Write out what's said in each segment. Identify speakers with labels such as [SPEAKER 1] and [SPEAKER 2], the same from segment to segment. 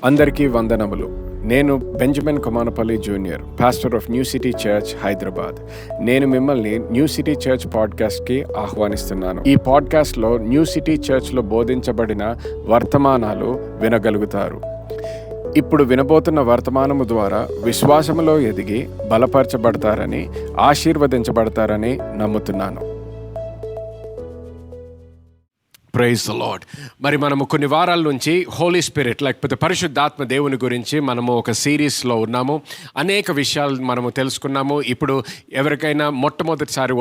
[SPEAKER 1] అందరికీ వందనములు. నేను Benjamin Komanapalli junior, pastor of new city church, Hyderabad. నేను మిమ్మల్ని న్యూ సిటీ చర్చ్ పాడ్కాస్ట్కి ఆహ్వానిస్తున్నాను. ఈ పాడ్కాస్ట్లో న్యూ సిటీ చర్చ్లో బోధించబడిన వర్తమానాలు వినగలుగుతారు. ఇప్పుడు వినబోతున్న వర్తమానము ద్వారా విశ్వాసములో ఎదిగి బలపరచబడతారని, ఆశీర్వదించబడతారని నమ్ముతున్నాను. Praise the Lord. మరి మనము కొన్ని వారాల నుంచి హోలీ స్పిరిట్ లేకపోతే పరిశుద్ధాత్మ దేవుని గురించి మనము ఒక సిరీస్లో ఉన్నాము. అనేక విషయాలు మనము తెలుసుకున్నాము. ఇప్పుడు ఎవరికైనా మొట్టమొదటిసారి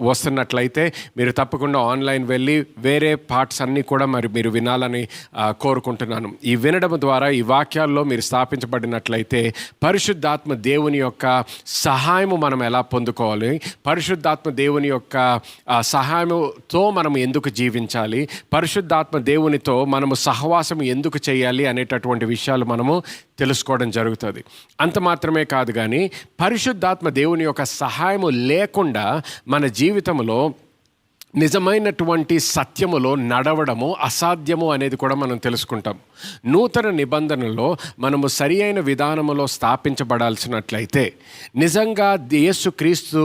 [SPEAKER 1] వస్తున్నట్లయితే మీరు తప్పకుండా ఆన్లైన్ వెళ్ళి వేరే పార్ట్స్ అన్నీ కూడా మీరు వినాలని కోరుకుంటున్నాను. ఈ వినడం ద్వారా ఈ వాక్యాల్లో మీరు స్థాపించబడినట్లయితే పరిశుద్ధాత్మ దేవుని యొక్క సహాయము మనం ఎలా పొందుకోవాలి, పరిశుద్ధాత్మ దేవుని యొక్క సహాయముతో మనం ఎందుకు జీవించాలి, పరిశుద్ధాత్మ దేవునితో మనము సహవాసం ఎందుకు చేయాలి అనేటటువంటి విషయాలు మనము తెలుసుకోవడం జరుగుతుంది. అంత మాత్రమే కాదు, కానీ పరిశుద్ధాత్మ దేవుని యొక్క సహాయము లేకుండా మన జీవితంలో నిజమైనటువంటి సత్యములో నడవడము అసాధ్యము అనేది కూడా మనం తెలుసుకుంటాం. నూతన నిబంధనలో మనము సరి అయిన విధానములో స్థాపించబడాల్సినట్లయితే, నిజంగా యేసుక్రీస్తు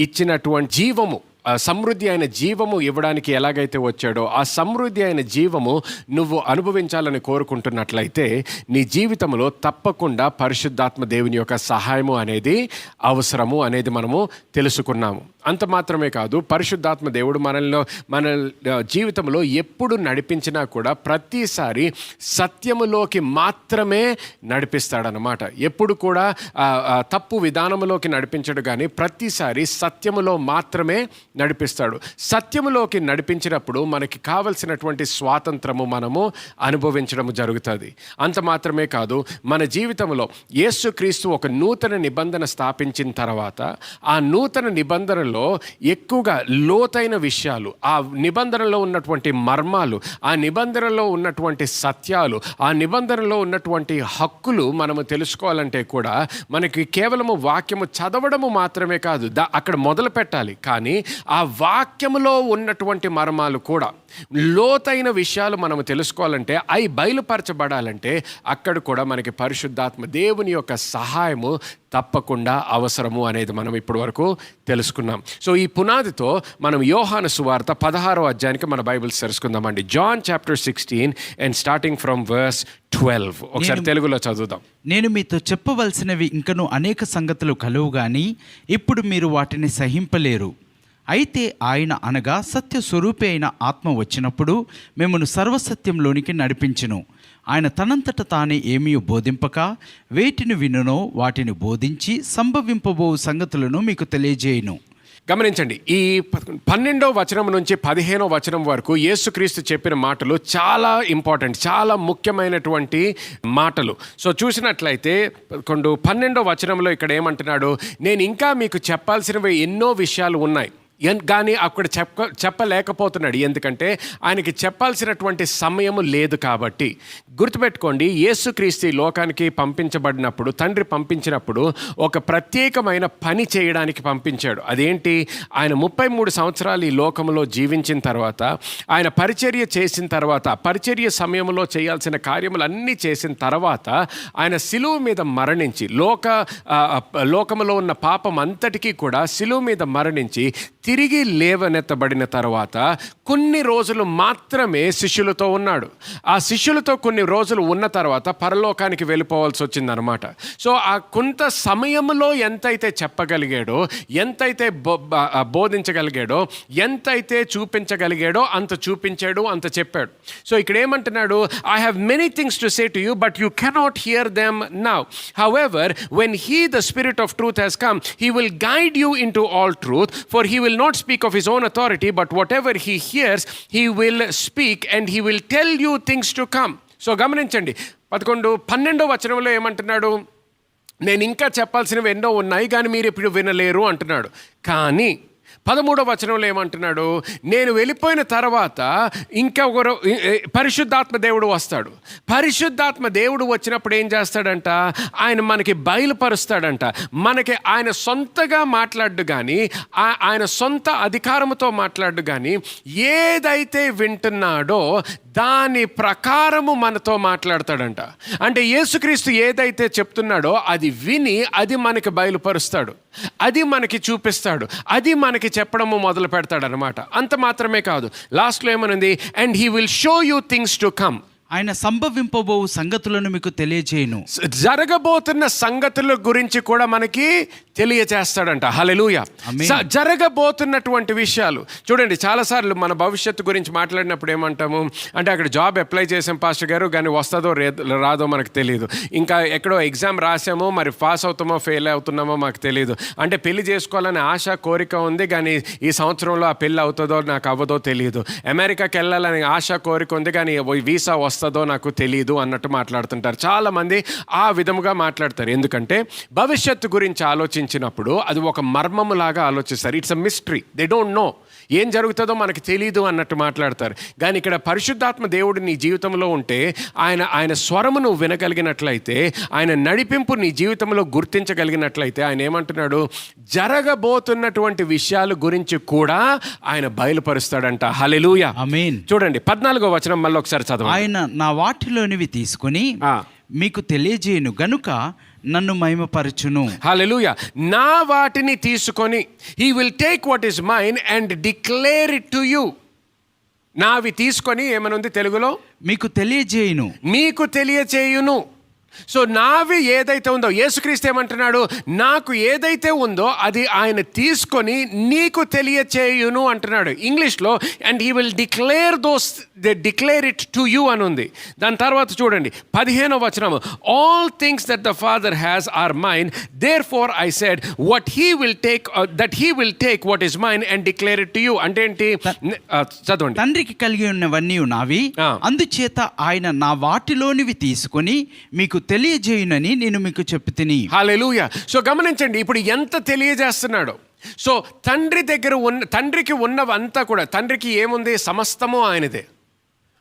[SPEAKER 1] ఇచ్చినటువంటి జీవము, సమృద్ధి అయిన జీవము ఇవ్వడానికి ఎలాగైతే వచ్చాడో ఆ సమృద్ధి అయిన జీవము నువ్వు అనుభవించాలని కోరుకుంటున్నట్లయితే నీ జీవితంలో తప్పకుండా పరిశుద్ధాత్మ దేవుని యొక్క సహాయము అనేది అవసరము అనేది మనము తెలుసుకున్నాము. అంత మాత్రమే కాదు, పరిశుద్ధాత్మ దేవుడు మన జీవితంలో ఎప్పుడు నడిపించినా కూడా ప్రతిసారి సత్యములోకి మాత్రమే నడిపిస్తాడనమాట. ఎప్పుడు కూడా తప్పు విధానములోకి నడిపించడు, కానీ ప్రతిసారి సత్యములో మాత్రమే నడిపిస్తాడు. సత్యములోకి నడిపించినప్పుడు మనకి కావలసినటువంటి స్వాతంత్రము మనము అనుభవించడం జరుగుతుంది. అంత మాత్రమే కాదు, మన జీవితంలో యేసుక్రీస్తు ఒక నూతన నిబంధన స్థాపించిన తర్వాత ఆ నూతన నిబంధనలో ఎక్కువగా లోతైన విషయాలు, ఆ నిబంధనలో ఉన్నటువంటి మర్మాలు, ఆ నిబంధనలో ఉన్నటువంటి సత్యాలు, ఆ నిబంధనలో ఉన్నటువంటి హక్కులు మనము తెలుసుకోవాలంటే కూడా మనకి కేవలము వాక్యము చదవడము మాత్రమే కాదు, అక్కడ మొదలు పెట్టాలి. కానీ ఆ వాక్యములో ఉన్నటువంటి మర్మాలు కూడా, లోతైన విషయాలు మనము తెలుసుకోవాలంటే, అవి బయలుపరచబడాలంటే అక్కడ కూడా మనకి పరిశుద్ధాత్మ దేవుని యొక్క సహాయము తప్పకుండా అవసరము అనేది మనం ఇప్పటి వరకు తెలుసుకున్నాం. సో ఈ పునాదితో మనం యోహాను సువార్త 16వ అధ్యాయానికి మన బైబిల్స్ తెలుసుకుందామండి. John chapter 16 and starting from verse 12. ఒకసారి తెలుగులో చదువుదాం.
[SPEAKER 2] నేను మీతో చెప్పవలసినవి ఇంకను అనేక సంగతులు కలువు గాని ఇప్పుడు మీరు వాటిని సహింపలేరు. అయితే ఆయన అనగా సత్యస్వరూపి అయిన ఆత్మ వచ్చినప్పుడు మిమ్మను సర్వసత్యంలోనికి నడిపించును. ఆయన తనంతట తానే ఏమీ బోధింపక వేటిని వినునో వాటిని బోధించి సంభవింపబో సంగతులను మీకు తెలియజేయును.
[SPEAKER 1] గమనించండి, ఈ 12వ వచనం నుంచి 15వ వచనం వరకు యేసుక్రీస్తు చెప్పిన మాటలు చాలా ఇంపార్టెంట్, చాలా ముఖ్యమైనటువంటి మాటలు. సో చూసినట్లయితే 12వ వచనంలో ఇక్కడ ఏమంటున్నాడు, నేను ఇంకా మీకు చెప్పాల్సినవి ఎన్నో విషయాలు ఉన్నాయి, కానీ అక్కడ చెప్పలేకపోతున్నాడు. ఎందుకంటే ఆయనకి చెప్పాల్సినటువంటి సమయము లేదు. కాబట్టి గుర్తుపెట్టుకోండి, యేసుక్రీస్తు లోకానికి పంపించబడినప్పుడు, తండ్రి పంపించినప్పుడు ఒక ప్రత్యేకమైన పని చేయడానికి పంపించాడు. అదేంటి? ఆయన 33 సంవత్సరాలు ఈ లోకంలో జీవించిన తర్వాత, ఆయన పరిచర్య చేసిన తర్వాత, పరిచర్య సమయంలో చేయాల్సిన కార్యములన్నీ చేసిన తర్వాత ఆయన సిలువ మీద మరణించి, లోకములో ఉన్న పాపం అంతటికీ కూడా సిలువ మీద మరణించి తిరిగి లేవనెత్తబడిన తర్వాత కొన్ని రోజులు మాత్రమే శిష్యులతో ఉన్నాడు. ఆ శిష్యులతో కొన్ని రోజులు ఉన్న తర్వాత పరలోకానికి వెళ్ళిపోవాల్సి వచ్చిందనమాట. సో ఆ కొంత సమయంలో ఎంతైతే చెప్పగలిగాడో, ఎంతైతే బోధించగలిగాడో, ఎంతైతే చూపించగలిగాడో అంత చూపించాడు, అంత చెప్పాడు. సో ఇక్కడ ఏమంటున్నాడు, I have many things to say to you but you cannot hear them now. However when he the Spirit of truth has come he will guide you in to all truth, for he will not speak of his own authority, but whatever he hears he will speak and he will tell you things to come. So గమనించండి, 12వ వచనంలో ఏమంటున్నాడు, నేను ఇంకా చెప్పాల్సినవి ఎన్నో ఉన్నాయి కానీ మీరు ఇప్పుడు వినలేరు అంటున్నాడు. కానీ 13వ వచనంలో ఏమంటున్నాడు? నేను వెళ్ళిపోయిన తర్వాత ఇంకొకరు పరిశుద్ధాత్మ దేవుడు వస్తాడు. పరిశుద్ధాత్మ దేవుడు వచ్చినప్పుడు ఏం చేస్తాడంట? ఆయన మనకి బయలుపరుస్తాడంట. మనకి ఆయన సొంతగా మాట్లాడు కానీ, ఆయన సొంత అధికారముతో మాట్లాడు కానీ, ఏదైతే వింటున్నాడో దాని ప్రకారము మనతో మాట్లాడతాడంట. అంటే యేసుక్రీస్తు ఏదైతే చెప్తున్నాడో అది విని అది మనకి బయలుపరుస్తాడు, అది మనకి చూపిస్తాడు, అది మనకి చెప్పడము మొదలు పెడతాడు అనమాట. అంత మాత్రమే కాదు, లాస్ట్లో ఏమనుంది? And he will show you things to come.
[SPEAKER 2] ఆయన సంభవింపబోవు సంగతులను మీకు తెలియజేయును.
[SPEAKER 1] జరగబోతున్న సంగతుల గురించి కూడా మనకి తెలియచేస్తాడంట. హల్లెలూయా. జరగబోతున్నటువంటి విషయాలు చూడండి. చాలాసార్లు మన భవిష్యత్తు గురించి మాట్లాడినప్పుడు ఏమంటాము అంటే, అక్కడ జాబ్ అప్లై చేసాం పాస్టర్ గారు, కానీ వస్తుందో రాదో మనకు తెలియదు. ఇంకా ఎక్కడో ఎగ్జామ్ రాసామో, మరి పాస్ అవుతామో ఫెయిల్ అవుతున్నామో మాకు తెలియదు. అంటే పెళ్లి చేసుకోవాలని ఆశ కోరిక ఉంది, కానీ ఈ సంవత్సరంలో ఆ పెళ్ళి అవుతుందో నాకు అవ్వదో తెలియదు. అమెరికాకి వెళ్ళాలని ఆశ కోరిక ఉంది, కానీ వీసా వస్తుందో నాకు తెలియదు అన్నట్టు మాట్లాడుతుంటారు. చాలామంది ఆ విధముగా మాట్లాడతారు. ఎందుకంటే భవిష్యత్తు గురించి ఆలోచించినప్పుడు అది ఒక మర్మములాగా ఆలోచిస్తారు. It's a mystery, they don't know. ఏం జరుగుతుందో మనకు తెలీదు అన్నట్టు మాట్లాడతారు. కానీ ఇక్కడ పరిశుద్ధాత్మ దేవుడు నీ జీవితంలో ఉంటే, ఆయన స్వరము నువ్వు వినగలిగినట్లయితే, ఆయన నడిపింపు నీ జీవితంలో గుర్తించగలిగినట్లయితే, ఆయన ఏమంటున్నాడు? జరగబోతున్నటువంటి విషయాల గురించి కూడా ఆయన బయలుపరుస్తాడంట. హల్లెలూయా,
[SPEAKER 2] ఆమేన్.
[SPEAKER 1] చూడండి 14వ వచనం మళ్ళీ ఒకసారి చదవండి.
[SPEAKER 2] ఆయన నా వాటిలోనివి తీసుకుని మీకు తెలియజేయను గనుక నన్ను మహిమపరచును.
[SPEAKER 1] హల్లెలూయా. నా వాటిని తీసుకొని, he will take what is mine and declare it to you. నావి తీసుకొని ఏమనుంది తెలుగులో?
[SPEAKER 2] మీకు తెలియజేయును.
[SPEAKER 1] మీకు తెలియచేయును. సో నావి ఏదైతే ఉందో, యేసుక్రీస్తు ఏమంటున్నాడు? నాకు ఏదైతే ఉందో అది ఆయన తీసుకొని నీకు తెలియచేయును అంటున్నాడు. ఇంగ్లీష్లో and he will declare declare it to you అని ఉంది. దాని తర్వాత చూడండి 15వ వచనం, all things that the Father has are mine, therefore I said what he will take that he will take what is mine and declare it to you. అంటే ఏంటి? చదవండి.
[SPEAKER 2] తండ్రికి కలిగి ఉన్నవన్నీ నావి, అందుచేత ఆయన నా వాటిలోనివి తీసుకొని మీకు తెలియజేయునని నేను మీకు చెప్తిని.
[SPEAKER 1] హల్లెలూయా. సో గమనించండి, ఇప్పుడు ఎంత తెలియజేస్తున్నాడో. సో తండ్రికి ఉన్నవంతా కూడా, తండ్రికి ఏముంది? సమస్తము ఆయనదే,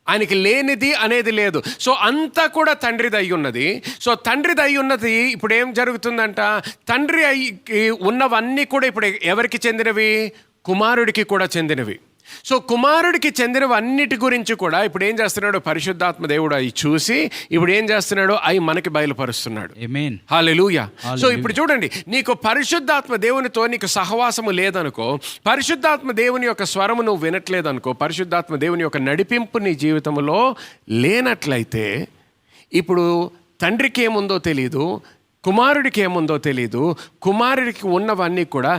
[SPEAKER 1] ఆయనకి లేనిది అనేది లేదు. సో అంతా కూడా తండ్రిది అయి ఉన్నది. సో తండ్రిది అయి ఉన్నది ఇప్పుడు ఏం జరుగుతుందంట? తండ్రి అయి ఉన్నవన్నీ కూడా ఇప్పుడు ఎవరికి చెందినవి? కుమారుడికి కూడా చెందినవి. సో కుమారుడికి చెందినవన్నిటి గురించి కూడా ఇప్పుడు ఏం చేస్తున్నాడు? పరిశుద్ధాత్మ దేవుడు అవి చూసి ఇప్పుడు ఏం చేస్తున్నాడు? అవి మనకి బయలుపరుస్తున్నాడు.
[SPEAKER 2] ఆమేన్.
[SPEAKER 1] హల్లెలూయా. సో ఇప్పుడు చూడండి, నీకు పరిశుద్ధాత్మ దేవునితో నీకు సహవాసము లేదనుకో, పరిశుద్ధాత్మ దేవుని యొక్క స్వరము నువ్వు వినట్లేదనుకో, పరిశుద్ధాత్మ దేవుని యొక్క నడిపింపు నీ జీవితంలో లేనట్లయితే, ఇప్పుడు తండ్రికి ఏముందో తెలియదు, కుమారుడికి ఏముందో తెలీదు, కుమారుడికి ఉన్నవన్నీ కూడా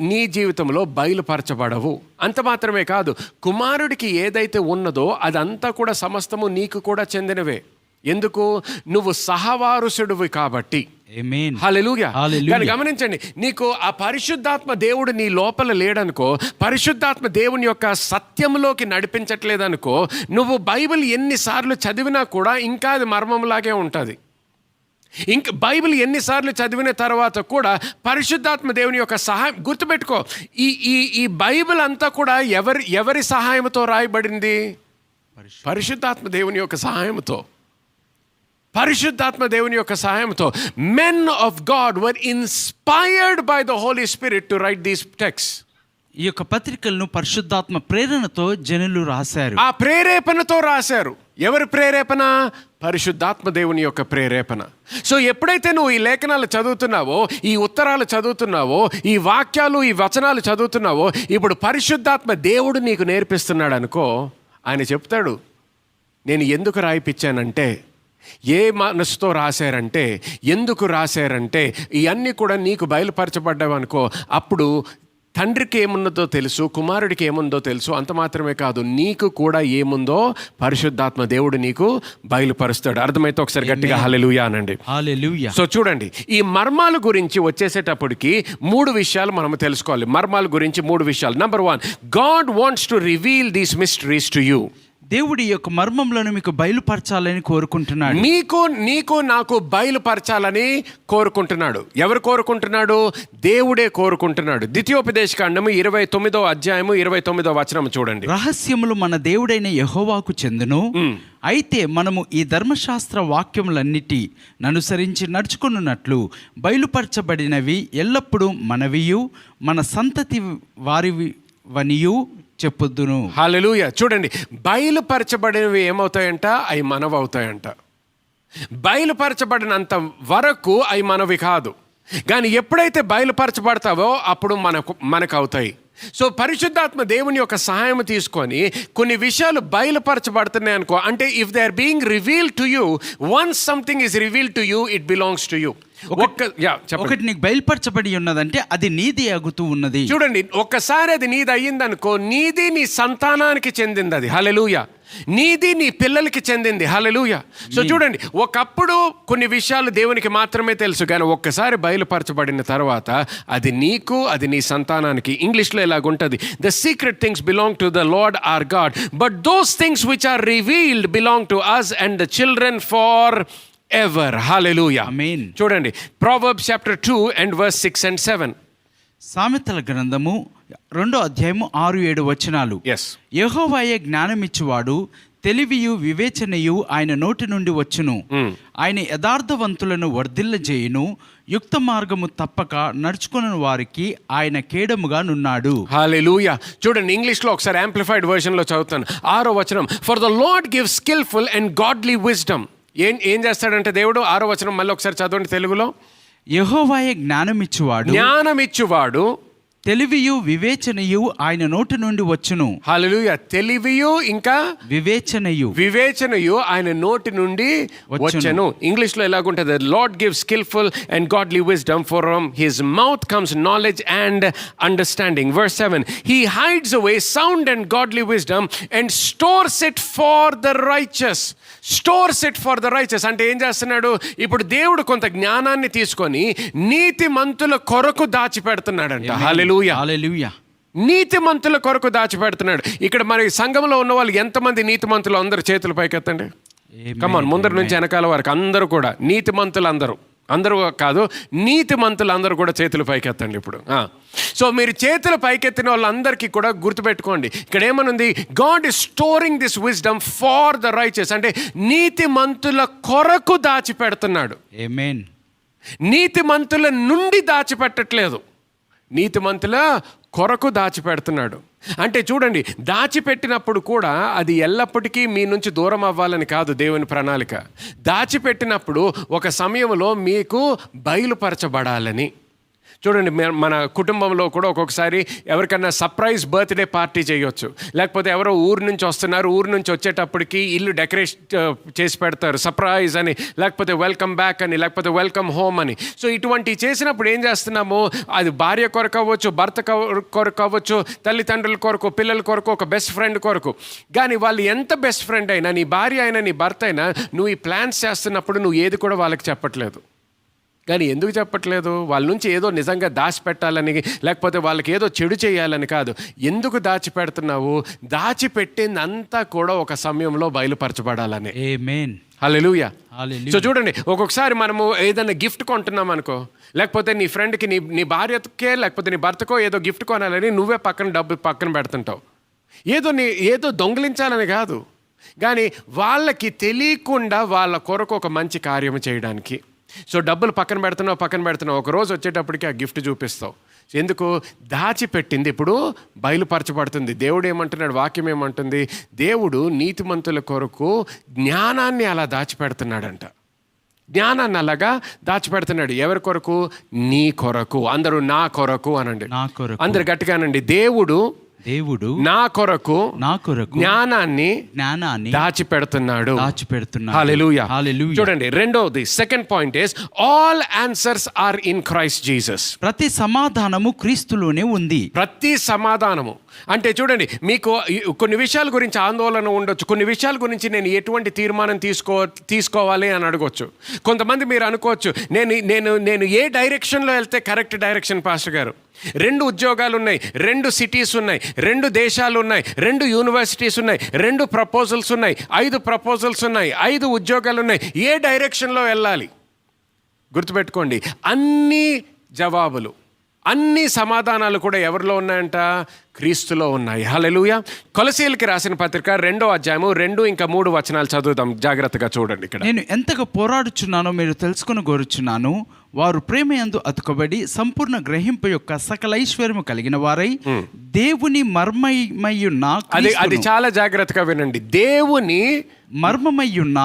[SPEAKER 1] నీ జీవితంలో బయలుపరచబడవు. అంత మాత్రమే కాదు, కుమారుడికి ఏదైతే ఉన్నదో అదంతా కూడా సమస్తము నీకు కూడా చెందినవే. ఎందుకు? నువ్వు సహవారసుడివి కాబట్టి.
[SPEAKER 2] ఆమేన్.
[SPEAKER 1] హల్లెలూయా. కానీ గమనించండి, నీకు ఆ పరిశుద్ధాత్మ దేవుడు నీ లోపల లేడనుకో, పరిశుద్ధాత్మ దేవుని యొక్క సత్యంలోకి నడిపించట్లేదనుకో, నువ్వు బైబిల్ ఎన్నిసార్లు చదివినా కూడా ఇంకా అది మర్మంలాగే ఉంటుంది. ఇంక బైబిల్ ఎన్నిసార్లు చదివిన తర్వాత కూడా పరిశుద్ధాత్మ దేవుని యొక్క సహాయం, గుర్తుపెట్టుకో, ఈ బైబిల్ అంతా కూడా ఎవరి సహాయంతో రాయబడింది? పరిశుద్ధాత్మ దేవుని యొక్క సహాయంతో. పరిశుద్ధాత్మ దేవుని యొక్క సహాయంతో. Men of God were inspired by the Holy Spirit to write these text.
[SPEAKER 2] ఈ యొక్క పత్రికలను పరిశుద్ధాత్మ ప్రేరణతో జనులు రాశారు.
[SPEAKER 1] ఆ ప్రేరేపణతో రాశారు. ఎవరి ప్రేరేపణ? పరిశుద్ధాత్మ దేవుని యొక్క ప్రేరేపణ. సో ఎప్పుడైతే నువ్వు ఈ లేఖనాలు చదువుతున్నావో, ఈ ఉత్తరాలు చదువుతున్నావో, ఈ వాక్యాలు, ఈ వచనాలు చదువుతున్నావో, ఇప్పుడు పరిశుద్ధాత్మ దేవుడు నీకు నేర్పిస్తున్నాడు అనుకో, ఆయన చెప్తాడు, నేను ఎందుకు రాయిపించానంటే, ఏ మనసుతో రాశారంటే, ఎందుకు రాశారంటే, ఇవన్నీ కూడా నీకు బయలుపరచబడ్డావనుకో, అప్పుడు తండ్రికి ఏమున్నదో తెలుసు, కుమారుడికి ఏముందో తెలుసు. అంత మాత్రమే కాదు, నీకు కూడా ఏముందో పరిశుద్ధాత్మ దేవుడు నీకు బయలుపరుస్తాడు. అర్థమైతే ఒకసారి గట్టిగా హల్లెలూయా అనండి.
[SPEAKER 2] హల్లెలూయా.
[SPEAKER 1] సో చూడండి, ఈ మర్మాల గురించి వచ్చేసేటప్పటికి 3 విషయాలు మనం తెలుసుకోవాలి. మర్మాల గురించి 3 విషయాలు. Number 1, God wants to reveal these mysteries to you.
[SPEAKER 2] దేవుడి యొక్క మర్మములను మీకు బయలుపరచాలని కోరుకుంటున్నాడు.
[SPEAKER 1] నీకు నాకు బయలుపరచాలని కోరుకుంటున్నాడు. ఎవరు కోరుకుంటున్నాడు? దేవుడే కోరుకుంటున్నాడు. ద్వితీయోపదేశకాండము 29వ అధ్యాయము 29వ వచనం చూడండి.
[SPEAKER 2] రహస్యములు మన దేవుడైన యెహోవాకు చెందును. అయితే మనము ఈ ధర్మశాస్త్ర వాక్యములన్నిటి అనుసరించి నడుచుకున్నట్లు బయలుపరచబడినవి ఎల్లప్పుడూ మనవియు మన సంతతి వారివనియు చెప్పుదును.
[SPEAKER 1] హల్లెలూయా. చూడండి, బయలుపరచబడినవి ఏమవుతాయంట? అవి మనవవుతాయంట. బయలుపరచబడినంత వరకు అవి మనవి కాదు, కానీ ఎప్పుడైతే బయలుపరచబడతావో అప్పుడు మనకు అవుతాయి. సో పరిశుద్ధాత్మ దేవుని యొక్క సహాయం తీసుకొని కొన్ని విషయాలు బయలుపరచబడుతున్నాయి అనుకో, అంటే if they are being reveal to you, once something is reveal to you, it belongs to you.
[SPEAKER 2] ఒకటి నీకు బయలుపరచబడి ఉన్నదంటే అది నీది అగుతూ ఉన్నది.
[SPEAKER 1] చూడండి, ఒక్కసారి అది నీది అయ్యిందనుకో, నీది నీ సంతానానికి చెందింది. అది హల్లెలూయా. నీది నీ పిల్లలకి చెందింది. హల్లెలూయా. సో చూడండి, ఒకప్పుడు కొన్ని విషయాలు దేవునికి మాత్రమే తెలుసు, కానీ ఒక్కసారి బయలుపరచబడిన తర్వాత అది నీకు, అది నీ సంతానానికి. ఇంగ్లీష్లో ఇలాగుంటుంది, the secret things belong to the Lord our God, but those things which are revealed belong to us and the children for ever. Hallelujah.
[SPEAKER 2] Amen.
[SPEAKER 1] చూడండి, Proverbs chapter 2 and verse 6 and 7.
[SPEAKER 2] సామెతల గ్రంథము 2వ అధ్యాయము 6-7 వచనాలు. యెహోవాయే జ్ఞానమిచ్చువాడు, తెలివియు వివేచనయు ఆయన నోటి నుండి వచ్చును. ఆయన యథార్థవంతులను వర్ధిల్లజేయును, యుక్త మార్గము తప్పక నడుచుకున్న వారికి ఆయన కేడముగా నున్నాడు.
[SPEAKER 1] హల్లెలూయా. చూడండి, ఇంగ్లీష్లో ఒకసారి యాంప్లిఫైడ్ వర్షన్లో చదువుతాను. 6వ వచనం, for the lord gives skilful and godly wisdom. ఏం చేస్తాడంటే దేవుడు? 6వ వచనం మళ్ళీ ఒకసారి చదవండి తెలుగులో.
[SPEAKER 2] యెహోవాయే జ్ఞానమిచ్చువాడు, తెలివియు వివేచనయు ఆయన నోటి నుండి వచ్చును.
[SPEAKER 1] హల్లెలూయా. తెలివియు ఇంకా వివేచనయు ఆయన నోటి నుండి వచ్చును. ఇంగ్లీష్ లో ఎలాగుంటుంది? Lord gives skilful and godly wisdom, from his mouth comes knowledge and understanding. Verse 7, he hides away sound and godly wisdom and stores it far the righteous. Stores it for the righteous అంటే ఏం చేస్తున్నాడు? ఇప్పుడు దేవుడు కొంత జ్ఞానాన్ని తీసుకొని నీతిమంతుల కొరకు దాచిపెడుతున్నాడంట. హల్లెలూయా.
[SPEAKER 2] హల్లెలూయా.
[SPEAKER 1] నీతిమంతుల కొరకు దాచిపెడుతున్నాడు. ఇక్కడ మరి సంఘంలో ఉన్న వాళ్ళు ఎంతమంది నీతిమంతులు? అందరు చేతుల పైకెత్తండి. కమాన్, ముందర నుంచి వెనకాల వరకు అందరూ కూడా నీతిమంతులు. అందరూ కాదు, నీతిమంతులు అందరూ కూడా చేతుల పైకెత్తండి ఇప్పుడు. సో మీరు చేతుల పైకెత్తిన వాళ్ళందరికీ కూడా గుర్తుపెట్టుకోండి, ఇక్కడ ఏమనుంది? God is storing this wisdom far the righteous అంటే నీతిమంతుల కొరకు దాచిపెడుతున్నాడు.
[SPEAKER 2] ఆమేన్.
[SPEAKER 1] నీతిమంతుల నుండి దాచిపెట్టట్లేదు, నీతిమంతుల కొరకు దాచిపెడుతున్నాడు. అంటే చూడండి, దాచిపెట్టినప్పుడు కూడా అది ఎల్లప్పటికీ మీ నుంచి దూరం అవ్వాలని కాదు దేవుని ప్రణాళిక. దాచిపెట్టినప్పుడు ఒక సమయంలో మీకు బయలుపరచబడాలని. చూడండి, మన కుటుంబంలో కూడా ఒక్కొక్కసారి ఎవరికన్నా సర్ప్రైజ్ బర్త్డే పార్టీ చేయొచ్చు, లేకపోతే ఎవరో ఊరు నుంచి వస్తున్నారు, ఊరు నుంచి వచ్చేటప్పటికి ఇల్లు డెకరేట్ చేసి పెడతారు సర్ప్రైజ్ అని, లేకపోతే వెల్కమ్ బ్యాక్ అని, లేకపోతే వెల్కమ్ హోమ్ అని. సో ఇటువంటివి చేసినప్పుడు ఏం చేస్తున్నాము? అది భార్య కొరకు అవ్వచ్చు, భర్త కొరకు అవ్వచ్చు, తల్లిదండ్రుల కొరకు, పిల్లల కొరకు, ఒక బెస్ట్ ఫ్రెండ్ కొరకు. కానీ వాళ్ళు ఎంత బెస్ట్ ఫ్రెండ్ అయినా, నీ భార్య అయినా నీ భర్త అయినా, నువ్వు ఈ ప్లాన్స్ చేస్తున్నప్పుడు నువ్వు ఏది కూడా వాళ్ళకి చెప్పట్లేదు. కానీ ఎందుకు చెప్పట్లేదు? వాళ్ళ నుంచి ఏదో నిజంగా దాచిపెట్టాలని, లేకపోతే వాళ్ళకి ఏదో చెడు చేయాలని కాదు. ఎందుకు దాచిపెడుతున్నావు? దాచిపెట్టిందంతా కూడా ఒక సమయంలో బయలుపరచబడాలని.
[SPEAKER 2] ఆమేన్.
[SPEAKER 1] హల్లెలూయా. సో చూడండి, ఒక్కొక్కసారి మనము ఏదైనా గిఫ్ట్ కొంటున్నాం అనుకో, లేకపోతే నీ ఫ్రెండ్కి, నీ భార్యకే లేకపోతే నీ భర్తకో ఏదో గిఫ్ట్ కొనాలని నువ్వే డబ్బు పక్కన పెడుతుంటావు. ఏదో దొంగిలించాలని కాదు, కానీ వాళ్ళకి తెలియకుండా వాళ్ళ కొరకు ఒక మంచి కార్యం చేయడానికి. సో డబ్బులు పక్కన పెడుతున్నావు, ఒక రోజు వచ్చేటప్పటికి ఆ గిఫ్ట్ చూపిస్తావు. ఎందుకు? దాచిపెట్టింది ఇప్పుడు బయలుపరచబడుతుంది. దేవుడు ఏమంటున్నాడు? వాక్యం ఏమంటుంది? దేవుడు నీతిమంతుల కొరకు జ్ఞానాన్ని అలా దాచిపెడుతున్నాడంట. జ్ఞానాన్ని అలాగా దాచిపెడుతున్నాడు. ఎవరి కొరకు? నీ కొరకు. అందరూ నా కొరకు అనండి. అందరు గట్టిగానండి. దేవుడు నా కొరకు జ్ఞానాన్ని దాచిపెడుతున్నాడు. హల్లెలూయా. చూడండి, రెండోది, second point is all answers are in Christ Jesus.
[SPEAKER 2] ప్రతి సమాధానము క్రీస్తులోనే ఉంది.
[SPEAKER 1] ప్రతి సమాధానము అంటే చూడండి, మీకు కొన్ని విషయాల గురించి ఆందోళన ఉండొచ్చు, కొన్ని విషయాల గురించి నేను ఎటువంటి తీర్మానం తీసుకోవాలి అని అడగొచ్చు. కొంతమంది మీరు అనుకోవచ్చు, నేను ఏ డైరెక్షన్లో వెళ్తే కరెక్ట్ డైరెక్షన్ పాస్టర్ గారు? 2 ఉద్యోగాలు ఉన్నాయి, 2 సిటీస్ ఉన్నాయి, 2 దేశాలు ఉన్నాయి, 2 యూనివర్సిటీస్ ఉన్నాయి, 2 ప్రపోజల్స్ ఉన్నాయి, 5 ప్రపోజల్స్ ఉన్నాయి, 5 ఉద్యోగాలు ఉన్నాయి, ఏ డైరెక్షన్లో వెళ్ళాలి? గుర్తుపెట్టుకోండి, అన్ని జవాబులు, అన్ని సమాధానాలు కూడా ఎవరిలో ఉన్నాయంట? క్రీస్తులో ఉన్నాయి. హల్లెలూయా. కొలసీయులకి రాసిన పత్రిక 2వ అధ్యాయము 2 ఇంకా 3 వచనాలు చదువుదాం, జాగ్రత్తగా చూడండి. ఇక్కడ
[SPEAKER 2] నేను ఎంతగా పోరాడుచున్నానో మీరు తెలుసుకొని కోరుచున్నాను, వారు ప్రేమ యందు అతుకబడి సంపూర్ణ గ్రహింపు యొక్క సకల ఐశ్వర్యము కలిగిన వారై దేవుని మర్మమయ్యున్న
[SPEAKER 1] అది చాలా జాగ్రత్తగా వినండి. దేవుని
[SPEAKER 2] మర్మమయ్యున్న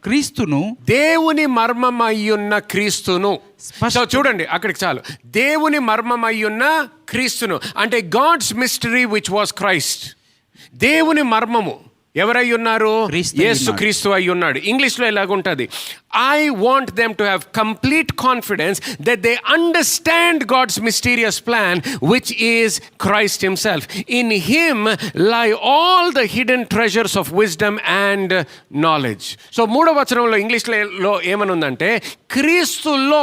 [SPEAKER 2] క్రీస్తును,
[SPEAKER 1] దేవుని మర్మమయ్యున్న క్రీస్తును. చూడండి అక్కడికి చాలు. దేవుని మర్మమయ్యున్న క్రీస్తును అంటే God's mystery which was Christ. దేవుని మర్మము ఎవరై ఉన్నారు? యేసు క్రీస్తు అయి ఉన్నాడు. ఇంగ్లీష్లో ఇలాగుంటుంది, I want them to have complete confidence that they understand God's mysterious plan which is Christ himself. In him lie all the hidden treasures of wisdom and knowledge. So 3వ వచనంలో ఇంగ్లీష్లో ఏమనుందంటే, క్రీస్తులో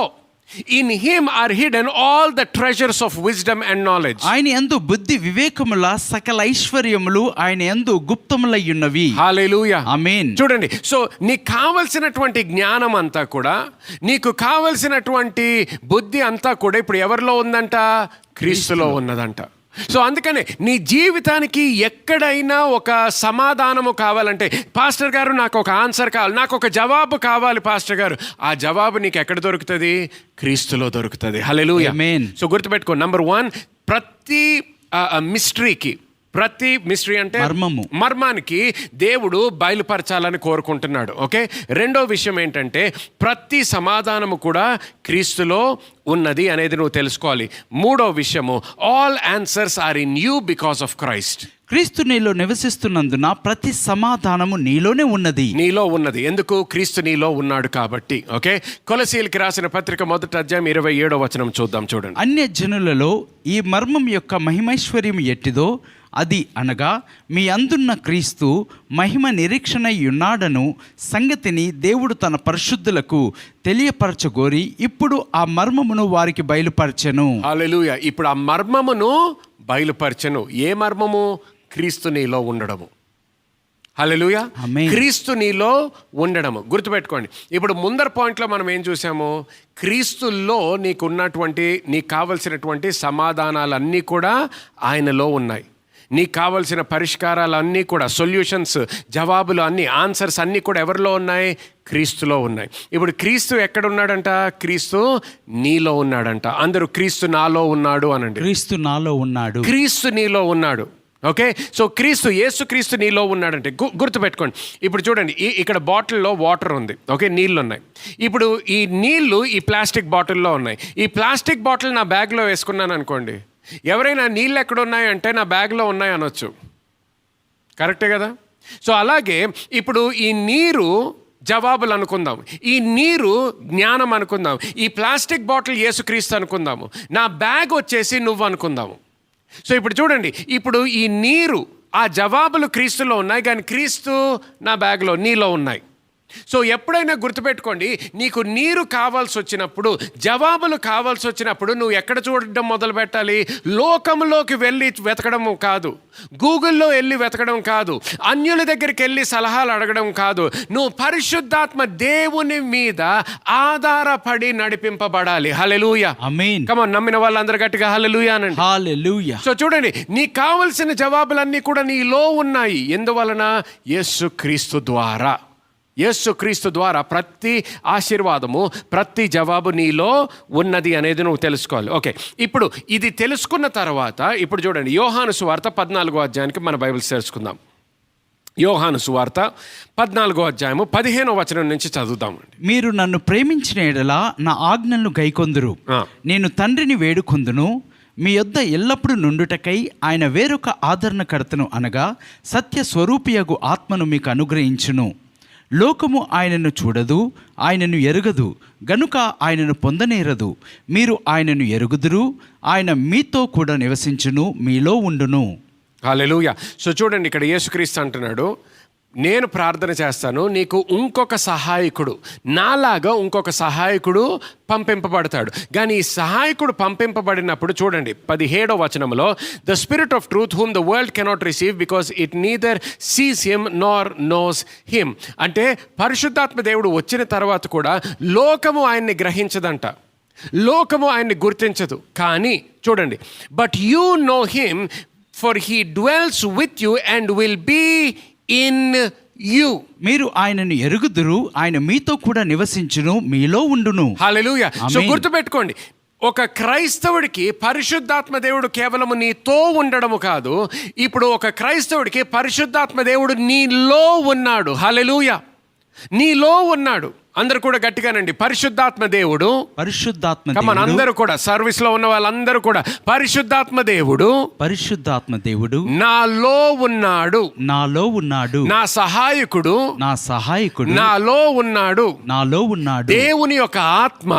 [SPEAKER 1] in him are hidden all the treasures of wisdom and knowledge. ఆయన యందు బుద్ధి వివేకముల సకల ఐశ్వర్యములు ఆయన యందు గుప్తములై ఉన్నవి. హల్లెలూయా, ఆమేన్. చూడండి, సో నీకు కావలసినటువంటి జ్ఞానం అంతా కూడా, నీకు కావలసినటువంటి బుద్ధి అంతా కూడా ఇప్పుడు ఎవరిలో ఉందంట? క్రీస్తులో ఉన్నదంట. సో అందుకనే నీ జీవితానికి ఎక్కడైనా ఒక సమాధానము కావాలంటే, పాస్టర్ గారు నాకు ఒక ఆన్సర్ కావాలి, నాకు ఒక జవాబు కావాలి పాస్టర్ గారు, ఆ జవాబు నీకు ఎక్కడ దొరుకుతుంది? క్రీస్తులో దొరుకుతుంది. హల్లెలూయా, ఆమేన్. సో గుర్తుపెట్టుకో, నంబర్ 1, ప్రతి మిస్టరీ అంటే మర్మానికి దేవుడు బయలుపరచాలని కోరుకుంటున్నాడు. ఓకే, 2వ విషయం ఏంటంటే, ప్రతి సమాధానము కూడా క్రీస్తులో ఉన్నది అనేది నువ్వు తెలుసుకోవాలి. 3వ విషయము, all answers are in you because of Christ. క్రీస్తు నీలో నివసిస్తున్నందున ప్రతి సమాధానము నీలో ఉన్నది. ఎందుకు? క్రీస్తు నీలో ఉన్నాడు కాబట్టి. ఓకే, కొలసీయులకి రాసిన పత్రిక 1వ అధ్యాయం 27వ వచనం చూద్దాం. చూడండి, అన్య జనులలో ఈ మర్మం యొక్క మహిమైశ్వర్యం ఎట్టిదో అది అనగా మీ అందున్న క్రీస్తు మహిమ నిరీక్షణ ఉన్నాడను సంగతిని దేవుడు తన పరిశుద్ధులకు తెలియపరచగోరి ఇప్పుడు ఆ మర్మమును వారికి బయలుపరచెను. హల్లెలూయా. ఇప్పుడు ఆ మర్మమును బయలుపరచెను. ఏ మర్మము? క్రీస్తు నీలో ఉండడము. హల్లెలూయా, క్రీస్తు నీలో ఉండడము. గుర్తుపెట్టుకోండి, ఇప్పుడు ముందర పాయింట్లో మనం ఏం చూసాము? క్రీస్తుల్లో నీకు కావలసినటువంటి సమాధానాలన్నీ కూడా ఆయనలో ఉన్నాయి. నీకు కావలసిన పరిష్కారాలన్నీ కూడా, సొల్యూషన్స్, జవాబులు అన్నీ, ఆన్సర్స్ అన్నీ కూడా ఎవరిలో ఉన్నాయి? క్రీస్తులో ఉన్నాయి. ఇప్పుడు క్రీస్తు ఎక్కడ ఉన్నాడంట? క్రీస్తు నీలో ఉన్నాడంట. అందరూ క్రీస్తు నాలో ఉన్నాడు అనండి. క్రీస్తు నాలో ఉన్నాడు, క్రీస్తు నీలో ఉన్నాడు. ఓకే, సో యేసు క్రీస్తు నీలో ఉన్నాడంటే గుర్తుపెట్టుకోండి. ఇప్పుడు చూడండి, ఇక్కడ బాటిల్లో వాటర్ ఉంది. ఓకే, నీళ్ళు ఉన్నాయి. ఇప్పుడు ఈ నీళ్ళు ఈ ప్లాస్టిక్ బాటిల్లో ఉన్నాయి. ఈ ప్లాస్టిక్ బాటిల్ నా బ్యాగ్లో వేసుకున్నాను అనుకోండి, ఎవరైనా నీళ్ళు ఎక్కడ ఉన్నాయంటే నా బ్యాగ్లో ఉన్నాయి అనొచ్చు. కరెక్టే కదా? సో అలాగే ఇప్పుడు ఈ నీరు జవాబులు అనుకుందాం, ఈ నీరు జ్ఞానం అనుకుందాం, ఈ ప్లాస్టిక్ బాటిల్ యేసుక్రీస్తు అనుకుందాము, నా బ్యాగ్ వచ్చేసి నువ్వు అనుకుందాము. సో ఇప్పుడు చూడండి, ఇప్పుడు ఈ నీరు, ఆ జవాబులు క్రీస్తులో ఉన్నాయి, కానీ క్రీస్తు నా బ్యాగ్లో, నీలో ఉన్నాయి. సో ఎప్పుడైనా గుర్తుపెట్టుకోండి, నీకు నీరు కావాల్సి వచ్చినప్పుడు, జవాబులు కావాల్సి వచ్చినప్పుడు నువ్వు ఎక్కడ చూడడం మొదలు పెట్టాలి? లోకంలోకి వెళ్ళి వెతకడం కాదు, గూగుల్లో వెళ్ళి వెతకడం కాదు, అన్యుల దగ్గరికి వెళ్ళి సలహాలు అడగడం కాదు. నువ్వు పరిశుద్ధాత్మ దేవుని మీద ఆధారపడి నడిపింపబడాలి. హల్లెలూయా, ఆమేన్. కమ్ ఆన్, నమ్మిన వాళ్ళందరూ గట్టిగా హల్లెలూయా అనండి. హల్లెలూయా. సో చూడండి, నీకు కావలసిన జవాబులన్నీ కూడా నీలో ఉన్నాయి. ఎందువలన? యేసుక్రీస్తు ద్వారా ప్రతి ఆశీర్వాదము, ప్రతి జవాబు నీలో ఉన్నది అనేది నువ్వు తెలుసుకోవాలి. ఓకే, ఇప్పుడు ఇది తెలుసుకున్న తర్వాత ఇప్పుడు చూడండి, యోహాను సువార్త 14వ అధ్యాయానికి మన బైబిల్స్ తెలుసుకుందాం. యోహాను సువార్త 14వ అధ్యాయము 15వ వచనం నుంచి చదువుతామండి. మీరు నన్ను ప్రేమించిన యెడల నా ఆజ్ఞలను గైకొందురు, నేను తండ్రిని వేడుకొందును, మీ యొద్ద ఎల్లప్పుడూ నుండుటకై ఆయన వేరొక ఆదరణకర్తను అనగా సత్య స్వరూపియగు ఆత్మను మీకు అనుగ్రహించును. లోకము ఆయనను చూడదు, ఆయనను ఎరుగదు, గనుక ఆయనను పొందనేరదు. మీరు ఆయనను ఎరుగుదురు, ఆయన మీతో కూడా నివసించును, మీలో ఉండును. హల్లెలూయా. సో చూడండి, ఇక్కడ యేసుక్రీస్తు అంటున్నాడు, నేను ప్రార్థన చేస్తాను, నీకు ఇంకొక సహాయకుడు, నాలాగా ఇంకొక సహాయకుడు పంపింపబడతాడు. కానీ ఈ సహాయకుడు పంపింపబడినప్పుడు చూడండి 17వ వచనంలో, the Spirit of truth whom the world cannot receive because it neither sees him nor knows him. అంటే పరిశుద్ధాత్మ దేవుడు వచ్చిన తర్వాత కూడా లోకము ఆయన్ని గ్రహించదంట, లోకము ఆయన్ని గుర్తించదు. కానీ చూడండి, but you know him for he dwells with you and will be in you.
[SPEAKER 2] మీరు ఆయనను ఎరుగుదురు, ఆయన మీతో కూడా నివసించును, మీలో ఉండును.
[SPEAKER 1] హల్లెలూయా. So
[SPEAKER 2] amen.
[SPEAKER 1] గుర్తుపెట్టుకోండి, ఒక క్రైస్తవుడికి పరిశుద్ధాత్మ దేవుడు కేవలము నీతో ఉండడము కాదు, ఇప్పుడు ఒక క్రైస్తవుడికి పరిశుద్ధాత్మ దేవుడు నీలో ఉన్నాడు. హల్లెలూయా, నీలో ఉన్నాడు. అందరూ కూడా గట్టిగానండి, పరిశుద్ధాత్మ దేవుడు.
[SPEAKER 2] పరిశుద్ధాత్మ
[SPEAKER 1] మన
[SPEAKER 2] దేవుడు,
[SPEAKER 1] అందరూ కూడా, సర్వీస్ లో ఉన్న వాళ్ళందరూ కూడా, పరిశుద్ధాత్మ దేవుడు
[SPEAKER 2] పరిశుద్ధాత్మ దేవుడు
[SPEAKER 1] నాలో ఉన్నాడు,
[SPEAKER 2] నాలో ఉన్నాడు,
[SPEAKER 1] నా సహాయకుడు
[SPEAKER 2] నా సహాయకుడు
[SPEAKER 1] నాలో ఉన్నాడు,
[SPEAKER 2] నాలో ఉన్నాడు,
[SPEAKER 1] దేవుని యొక్క ఆత్మ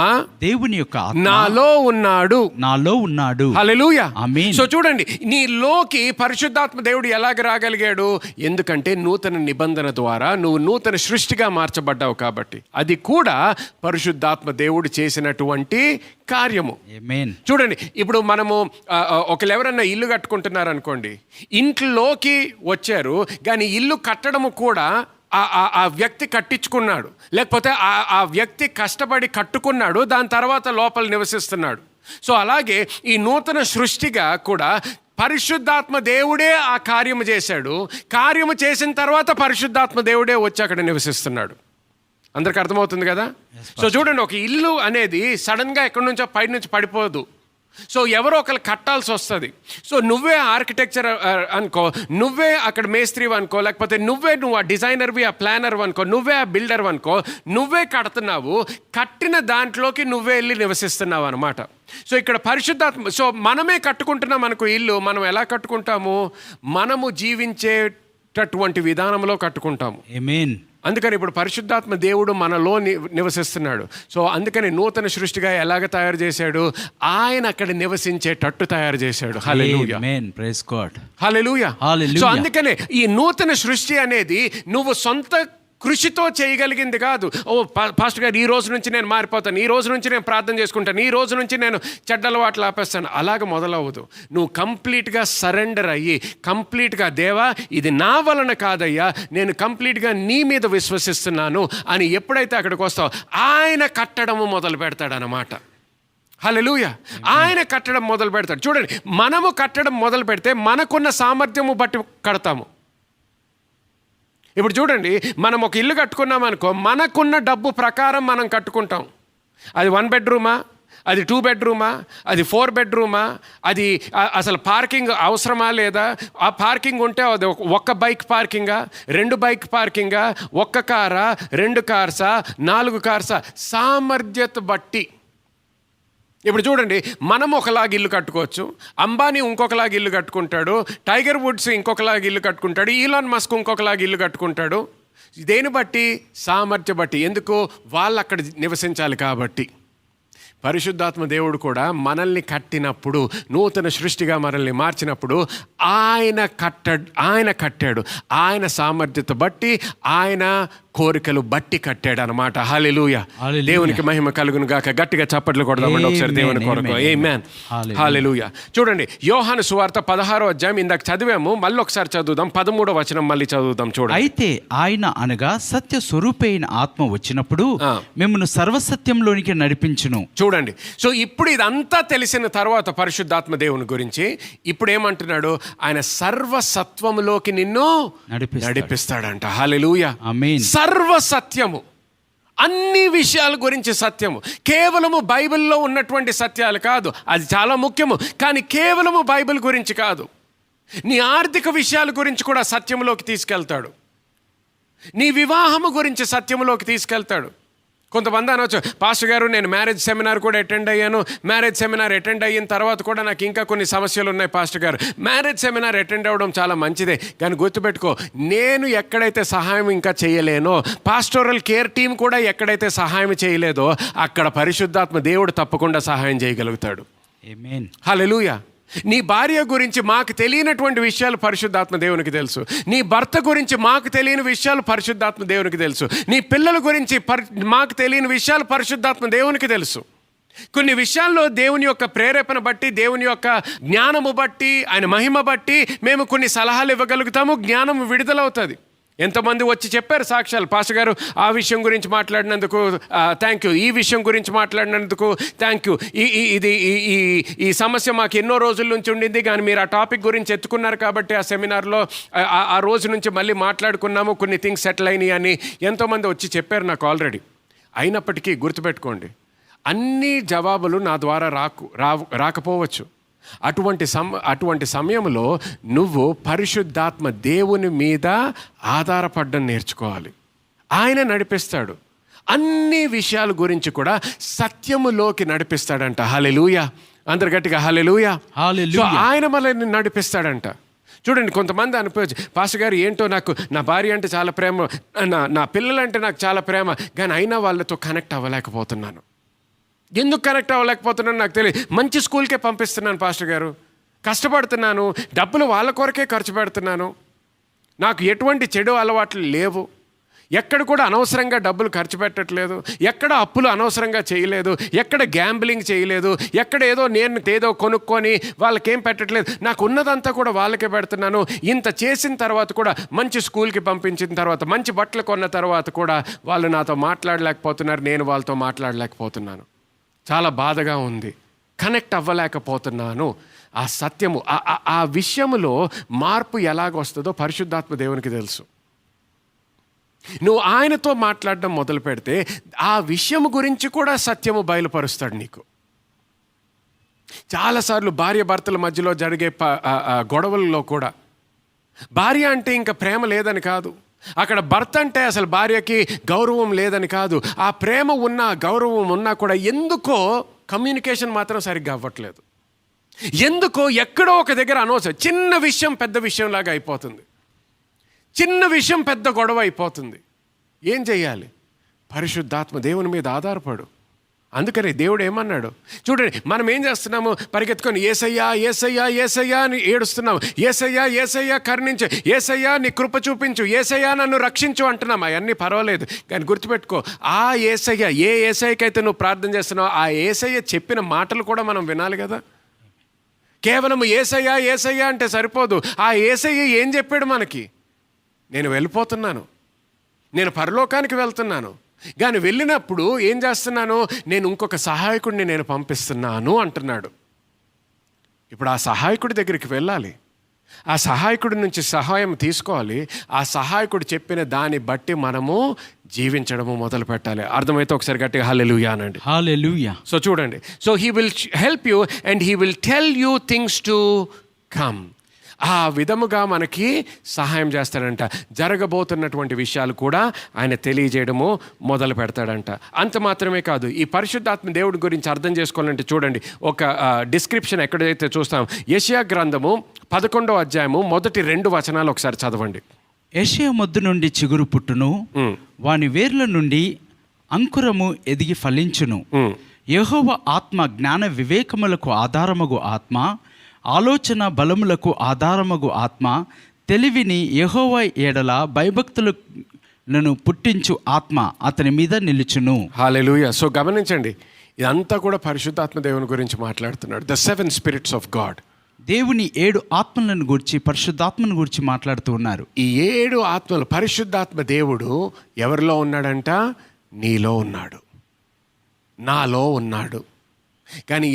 [SPEAKER 2] దేవుని యొక్క ఆత్మ
[SPEAKER 1] నాలో ఉన్నాడు.
[SPEAKER 2] నాలో ఉన్నాడు.
[SPEAKER 1] హల్లెలూయా.
[SPEAKER 2] ఆమేన్.
[SPEAKER 1] సో చూడండి, నీలోకి పరిశుద్ధాత్మ దేవుడు ఎలాగ రాగలిగాడు? ఎందుకంటే నూతన నిబంధన ద్వారా నువ్వు నూతన సృష్టిగా మార్చబడ్డావు కాబట్టి. అది కూడా పరిశుద్ధాత్మ దేవుడు చేసినటువంటి కార్యము.
[SPEAKER 2] ఆమేన్.
[SPEAKER 1] చూడండి, ఇప్పుడు మనము ఒకళ్ళు ఎవరన్నా ఇల్లు కట్టుకుంటున్నారు అనుకోండి, ఇంట్లోకి వచ్చారు కానీ ఇల్లు కట్టడము కూడా ఆ వ్యక్తి కట్టించుకున్నాడు, లేకపోతే ఆ వ్యక్తి కష్టపడి కట్టుకున్నాడు, దాని తర్వాత లోపల నివసిస్తున్నాడు. సో అలాగే ఈ నూతన సృష్టిగా కూడా పరిశుద్ధాత్మ దేవుడే ఆ కార్యము చేశాడు. కార్యము చేసిన తర్వాత పరిశుద్ధాత్మ దేవుడే వచ్చి అక్కడ నివసిస్తున్నాడు. అందరికి అర్థమవుతుంది కదా? సో చూడండి, ఒక ఇల్లు అనేది సడన్గా ఎక్కడి నుంచో పై నుంచి పడిపోదు. సో ఎవరో ఒకరు కట్టాల్సి వస్తుంది. సో నువ్వే ఆర్కిటెక్చర్ అనుకో, నువ్వే అక్కడ మేస్త్రి అనుకో, లేకపోతే నువ్వు ఆ డిజైనర్వి, ఆ ప్లానర్ అనుకో, నువ్వే ఆ బిల్డర్ అనుకో, నువ్వే కడుతున్నావు. కట్టిన దాంట్లోకి నువ్వే వెళ్ళి నివసిస్తున్నావు అనమాట. సో ఇక్కడ పరిశుద్ధాత్మ, సో మనమే కట్టుకుంటున్నాం అనుకో ఇల్లు. మనం ఎలా కట్టుకుంటాము? మనము జీవించేటటువంటి విధానంలో కట్టుకుంటాము.
[SPEAKER 2] ఆమేన్.
[SPEAKER 1] అందుకని ఇప్పుడు పరిశుద్ధాత్మ దేవుడు మనలో నివసిస్తున్నాడు. సో అందుకని నూతన సృష్టిగా ఎలాగ తయారు చేశాడు? ఆయన అక్కడ నివసించేటట్టు తయారు చేశాడు. Hallelujah,
[SPEAKER 2] amen. Praise God.
[SPEAKER 1] Hallelujah.
[SPEAKER 2] Hallelujah.
[SPEAKER 1] So అందుకనే ఈ నూతన సృష్టి అనేది నువ్వు సొంత కృషితో చేయగలిగింది కాదు. ఓ పాస్టర్ గారు, ఈ రోజు నుంచి నేను మారిపోతాను, ఈ రోజు నుంచి నేను ప్రార్థన చేసుకుంటాను, ఈ రోజు నుంచి నేను చెడ్డ అలవాట్లు ఆపేస్తాను, అలాగ మొదలవ్వదు. నువ్వు కంప్లీట్గా సరెండర్ అయ్యి, కంప్లీట్గా దేవా ఇది నా వలన కాదయ్యా, నేను కంప్లీట్గా నీ మీద విశ్వసిస్తున్నాను అని ఎప్పుడైతే అక్కడికి వస్తావో ఆయన కట్టడము మొదలు పెడతాడనమాట. హల్లెలూయా. ఆయన కట్టడం మొదలు పెడతాడు. చూడండి, మనము కట్టడం మొదలు పెడితే మనకున్న సామర్థ్యము బట్టి కడతాము. ఇప్పుడు చూడండి, మనం ఒక ఇల్లు కట్టుకున్నాం అనుకో, మనకున్న డబ్బు ప్రకారం మనం కట్టుకుంటాం. అది 1 బెడ్రూమా, అది 2 బెడ్రూమా, అది 4 బెడ్రూమా, అది అసలు పార్కింగ్ అవసరమా లేదా, ఆ పార్కింగ్ ఉంటే అది ఒక్క బైక్ పార్కింగా, 2 బైక్ పార్కింగా, ఒక్క కారా, 2 కార్సా, 4 కార్సా, సామర్థ్యత బట్టి. ఇప్పుడు చూడండి, మనం ఒకలాగా ఇల్లు కట్టుకోవచ్చు, అంబానీ ఇంకొకలాగా ఇల్లు కట్టుకుంటాడు, టైగర్ వుడ్స్ ఇంకొకలాగా ఇల్లు కట్టుకుంటాడు, ఈలాన్ మస్క్ ఇంకొకలాగా ఇల్లు కట్టుకుంటాడు. దేని బట్టి? సామర్థ్య బట్టి. ఎందుకు? వాళ్ళు అక్కడ నివసించాలి కాబట్టి. పరిశుద్ధాత్మ దేవుడు కూడా మనల్ని కట్టినప్పుడు, నూతన సృష్టిగా మనల్ని మార్చినప్పుడు ఆయన కట్టాడు. ఆయన సామర్థ్యత బట్టి, ఆయన కోరికలు బట్టి కట్టాడు అనమాట. హల్లెలూయా. దేవునికి మహిమ కలుగును గాక. గట్టిగా చప్పట్లు కొడదామండి ఒకసారి దేవుని కొరకు. ఆమేన్. హల్లెలూయా. చూడండి, యోహాను సువార్త 16వ అధ్యాయం ఇందాక చదివాము, మళ్ళీ ఒకసారి చదువుదాం. 13వ వచనం మళ్ళీ చదువుదాం. చూడండి,
[SPEAKER 2] అయితే ఆయన అనగా సత్య స్వరూపైన ఆత్మ వచ్చినప్పుడు మిమ్మల్ని సర్వసత్యంలోనికి నడిపించును.
[SPEAKER 1] చూడండి, సో ఇప్పుడు ఇదంతా తెలిసిన తర్వాత పరిశుద్ధాత్మ దేవుని గురించి ఇప్పుడు ఏమంటున్నాడు? ఆయన సర్వసత్వములోకి నిన్ను నడిపిస్తాడంట. హల్లెలూయా.
[SPEAKER 2] ఆమేన్.
[SPEAKER 1] సర్వసత్యము, అన్ని విషయాల గురించి సత్యము. కేవలము బైబిల్లో ఉన్నటువంటి సత్యాలు కాదు, అది చాలా ముఖ్యము, కానీ కేవలము బైబిల్ గురించి కాదు. నీ ఆర్థిక విషయాల గురించి కూడా సత్యములోకి తీసుకెళ్తాడు. నీ వివాహము గురించి సత్యములోకి తీసుకెళ్తాడు. కొంతమంది అనవచ్చు, పాస్టర్ గారు నేను మ్యారేజ్ సెమినార్ కూడా అటెండ్ అయ్యాను, మ్యారేజ్ సెమినార్ అటెండ్ అయిన తర్వాత కూడా నాకు ఇంకా కొన్ని సమస్యలు ఉన్నాయి. పాస్టర్ గారు, మ్యారేజ్ సెమినార్ అటెండ్ అవ్వడం చాలా మంచిదే, కానీ గుర్తుపెట్టుకో, నేను ఎక్కడైతే సహాయం ఇంకా చేయలేనో, పాస్టోరల్ కేర్ టీం కూడా ఎక్కడైతే సహాయం చేయలేదో, అక్కడ పరిశుద్ధాత్మ దేవుడు తప్పకుండా సహాయం చేయగలుగుతాడు.
[SPEAKER 2] ఆమేన్.
[SPEAKER 1] హల్లెలూయా. నీ భార్య గురించి మాకు తెలియనటువంటి విషయాలు పరిశుద్ధాత్మ దేవునికి తెలుసు. నీ భర్త గురించి మాకు తెలియని విషయాలు పరిశుద్ధాత్మ దేవునికి తెలుసు. నీ పిల్లల గురించి మాకు తెలియని విషయాలు పరిశుద్ధాత్మ దేవునికి తెలుసు. కొన్ని విషయాల్లో దేవుని యొక్క ప్రేరేపణ బట్టి, దేవుని యొక్క జ్ఞానము బట్టి, ఆయన మహిమ బట్టి మేము కొన్ని సలహాలు ఇవ్వగలుగుతాము. జ్ఞానం విడుదలవుతుంది. ఎంతమంది వచ్చి చెప్పారు సాక్ష్యాలు, పాస్టర్ గారు ఆ విషయం గురించి మాట్లాడినందుకు థ్యాంక్ యూ, ఈ విషయం గురించి మాట్లాడినందుకు థ్యాంక్ యూ, ఈ సమస్య మాకు ఎన్నో రోజుల నుంచి ఉండింది కానీ మీరు ఆ టాపిక్ గురించి ఎత్తుకున్నారు కాబట్టి ఆ సెమినార్లో ఆ రోజు నుంచి మళ్ళీ మాట్లాడుకున్నాము, కొన్ని థింగ్స్ సెటిల్ అయినాయి అని ఎంతోమంది వచ్చి చెప్పారు నాకు ఆల్రెడీ. అయినప్పటికీ గుర్తుపెట్టుకోండి, అన్ని జవాబులు నా ద్వారా రాకపోవచ్చు. అటువంటి సమయంలో నువ్వు పరిశుద్ధాత్మ దేవుని మీద ఆధారపడడం నేర్చుకోవాలి. ఆయన నడిపిస్తాడు, అన్ని విషయాల గురించి కూడా సత్యములోకి నడిపిస్తాడంట. హల్లెలూయా, అందరు గట్టిగా హల్లెలూయా. సో ఆయన మనల్ని నడిపిస్తాడంట. చూడండి, కొంతమంది అనిపించచ్చు, పాస్టర్ గారు ఏంటో నాకు నా భార్య అంటే చాలా ప్రేమ, నా పిల్లలంటే నాకు చాలా ప్రేమ, కానీ అయినా వాళ్ళతో కనెక్ట్ అవ్వలేకపోతున్నాను. ఎందుకు కనెక్ట్ అవ్వలేకపోతున్నాను నాకు తెలియదు. మంచి స్కూల్కే పంపిస్తున్నాను పాస్టర్ గారు, కష్టపడుతున్నాను, డబ్బులు వాళ్ళ కొరకే ఖర్చు పెడుతున్నాను, నాకు ఎటువంటి చెడు అలవాట్లు లేవు, ఎక్కడ కూడా అనవసరంగా డబ్బులు ఖర్చు పెట్టట్లేదు, ఎక్కడ అప్పులు అనవసరంగా చేయలేదు, ఎక్కడ గ్యాంబ్లింగ్ చేయలేదు, ఎక్కడ ఏదో కొనుక్కొని వాళ్ళకేం పెట్టట్లేదు, నాకు ఉన్నదంతా కూడా వాళ్ళకే పెడుతున్నాను. ఇంత చేసిన తర్వాత కూడా, మంచి స్కూల్కి పంపించిన తర్వాత, మంచి బట్టలు కొన్న తర్వాత కూడా వాళ్ళు నాతో మాట్లాడలేకపోతున్నారు, నేను వాళ్ళతో మాట్లాడలేకపోతున్నాను. చాలా బాధగా ఉంది, కనెక్ట్ అవ్వలేకపోతున్నాను. ఆ సత్యము, ఆ విషయములో మార్పు ఎలాగొస్తుందో పరిశుద్ధాత్మ దేవునికి తెలుసు. నువ్వు ఆయనతో మాట్లాడడం మొదలు పెడితే ఆ విషయం గురించి కూడా సత్యము బయలుపరుస్తాడు నీకు. చాలాసార్లు భార్య భర్తల మధ్యలో జరిగే గొడవల్లో కూడా భార్య అంటే ఇంకా ప్రేమ లేదని కాదు, అక్కడ భర్త అంటే అసలు భార్యకి గౌరవం లేదని కాదు, ఆ ప్రేమ ఉన్నా గౌరవం ఉన్నా కూడా ఎందుకో కమ్యూనికేషన్ మాత్రం సరిగ్గా అవ్వట్లేదు. ఎందుకో ఎక్కడో ఒక దగ్గర అనవసరం చిన్న విషయం పెద్ద విషయంలాగా అయిపోతుంది, చిన్న విషయం పెద్ద గొడవ అయిపోతుంది. ఏం చెయ్యాలి? పరిశుద్ధాత్మ దేవుని మీద ఆధారపడు. అందుకని దేవుడు ఏమన్నాడు చూడండి, మనం ఏం చేస్తున్నాము, పరిగెత్తుకొని ఏసయ్యా ఏసయ్యా ఏసయ్యా అని ఏడుస్తున్నాము, ఏసయ్యా ఏసయ్యా కరుణించు, ఏసయ్యా నీ కృప చూపించు, ఏసయ్యా నన్ను రక్షించు అంటున్నాము. అవన్నీ పర్వాలేదు, కానీ గుర్తుపెట్టుకో, ఆ ఏసయ్య, ఏ ఏసయ్యకైతే నువ్వు ప్రార్థన చేస్తున్నావు ఆ ఏసయ్య చెప్పిన మాటలు కూడా మనం వినాలి కదా. కేవలం ఏసయ్యా ఏసయ్యా అంటే సరిపోదు. ఆ ఏసయ్య ఏం చెప్పాడు మనకి? నేను వెళ్ళిపోతున్నాను, నేను పరలోకానికి వెళ్తున్నాను, కానీ వెళ్ళినప్పుడు ఏం చేస్తున్నాను, నేను ఇంకొక సహాయకుడిని నేను పంపిస్తున్నాను అంటున్నాడు. ఇప్పుడు ఆ సహాయకుడి దగ్గరికి వెళ్ళాలి, ఆ సహాయకుడి నుంచి సహాయం తీసుకోవాలి, ఆ సహాయకుడు చెప్పిన దాన్ని బట్టి మనము జీవించడము మొదలు పెట్టాలి. అర్థమైతే ఒకసారి గట్టిగా హల్లెలూయా అనండి.
[SPEAKER 2] హల్లెలూయా.
[SPEAKER 1] సో చూడండి, so he will help you and he will tell you things to come. ఆ విధముగా మనకి సహాయం చేస్తాడంట. జరగబోతున్నటువంటి విషయాలు కూడా ఆయన తెలియజేయడము మొదలు పెడతాడంట. అంత మాత్రమే కాదు, ఈ పరిశుద్ధాత్మ దేవుడి గురించి అర్థం చేసుకోవాలంటే చూడండి, ఒక డిస్క్రిప్షన్ ఎక్కడైతే చూస్తాం, యెషయా గ్రంథము 11వ అధ్యాయము మొదటి 2 వచనాలు ఒకసారి చదవండి.
[SPEAKER 2] యెషయా మొద్దు నుండి చిగురు పుట్టును, వాని వేర్ల నుండి అంకురము ఎదిగి ఫలించును. యెహోవా ఆత్మ జ్ఞాన వివేకములకు ఆధారమగు ఆత్మ, ఆలోచన బలములకు ఆధారమగు ఆత్మ, తెలివిని యెహోవా ఎడల భయభక్తులను పుట్టించు ఆత్మ అతని మీద నిలుచును.
[SPEAKER 1] హల్లెలూయా. సో గమనించండి, ఇదంతా కూడా పరిశుద్ధాత్మ దేవుని గురించి మాట్లాడుతున్నాడు. The 7 spirits of God.
[SPEAKER 2] దేవుని 7 ఆత్మలను గురించి, పరిశుద్ధాత్మను గురించి మాట్లాడుతూ ఉన్నారు.
[SPEAKER 1] ఈ 7 ఆత్మలు, పరిశుద్ధాత్మ దేవుడు ఎవరిలో ఉన్నాడంట? నీలో ఉన్నాడు, నాలో ఉన్నాడు. కానీ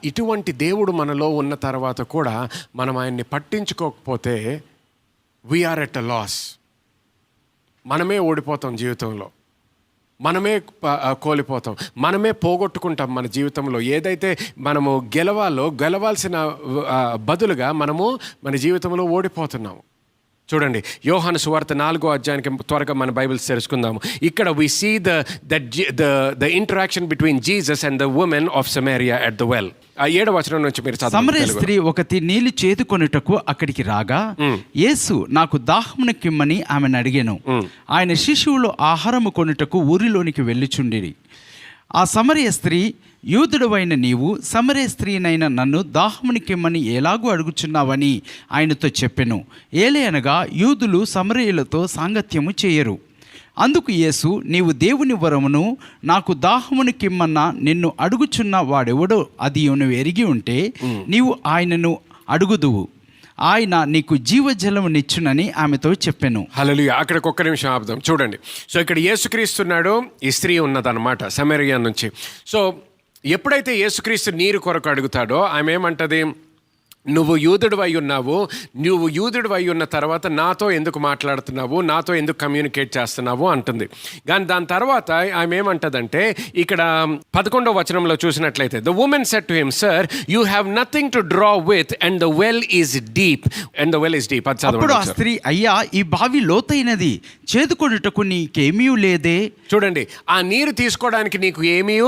[SPEAKER 1] ఇటువంటి దేవుడు మనలో ఉన్న తర్వాత కూడా మనం ఆయన్ని పట్టించుకోకపోతే వీఆర్ ఎట్ అ లాస్. మనమే ఓడిపోతాం జీవితంలో, మనమే కోల్పోతాం, మనమే పోగొట్టుకుంటాం మన జీవితంలో. ఏదైతే మనము గెలవాల్సిన బదులుగా మనము మన జీవితంలో ఓడిపోతున్నాము. చూడండి, యోహాను సువార్త 4వ అధ్యాయానికి త్వరగా మన బైబిల్స్ తెలుసుకుందాము. ఇక్కడ we see the interaction between Jesus and the woman of Samaria at the well. 7వ వచనం నుంచి మీరు చదవండి.
[SPEAKER 2] సమరయ స్త్రీ ఒకటి నీళ్లు చేదుకొనుటకు అక్కడికి రాగా, యేసు నాకు దాహమునకిమ్మని ఆమెను అడిగాను. ఆయన శిశువులు ఆహారము కొనుటకు ఊరిలోనికి వెళ్ళుచుండిరి. ఆ సమరయ స్త్రీ, యూదుడవైన నీవు సమరయ స్త్రీనైన నన్ను దాహమునికిమ్మని ఎలాగూ అడుగుచున్నావని ఆయనతో చెప్పెను. ఏలయనగా యూదులు సమరయులతో సాంగత్యము చేయరు. అందుకు యేసు, నీవు దేవుని వరమును నాకు దాహమునికిమ్మన్న నిన్ను అడుగుచున్న వాడెవడో అది నువ్వు ఎరిగి ఉంటే నీవు ఆయనను అడుగుదువు, ఆయన నీకు జీవజలమునిచ్చునని ఆమెతో చెప్పెను.
[SPEAKER 1] హల్లెలూయా. అక్కడికి ఒక్క నిమిషం ఆపుదాం. చూడండి, సో ఇక్కడ యేసుక్రీస్తున్నాడు, ఈ స్త్రీ ఉన్నదన్నమాట సమరయ నుంచి. సో ఎప్పుడైతే యేసుక్రీస్తు నీరు కొరకు అడుగుతాడో ఆమె ఏమంటది? నువ్వు యూదుడు అయి ఉన్నావు, నువ్వు యూదుడు అయి ఉన్న తర్వాత నాతో ఎందుకు మాట్లాడుతున్నావు, నాతో ఎందుకు కమ్యూనికేట్ చేస్తున్నావు అంటుంది. కానీ దాని తర్వాత ఆమె ఏమంటదంటే, ఇక్కడ 11వ వచనంలో చూసినట్లయితే, the women said to him, sir you have nothing to draw with and the well is deep. And the well is deep.
[SPEAKER 2] అప్పుడు ఆ స్త్రీ, అయ్యా ఈ బావి లోతైనది, చేదుకొనుటకు నీకేమీ లేదే.
[SPEAKER 1] చూడండి, ఆ నీరు తీసుకోవడానికి నీకు ఏమీ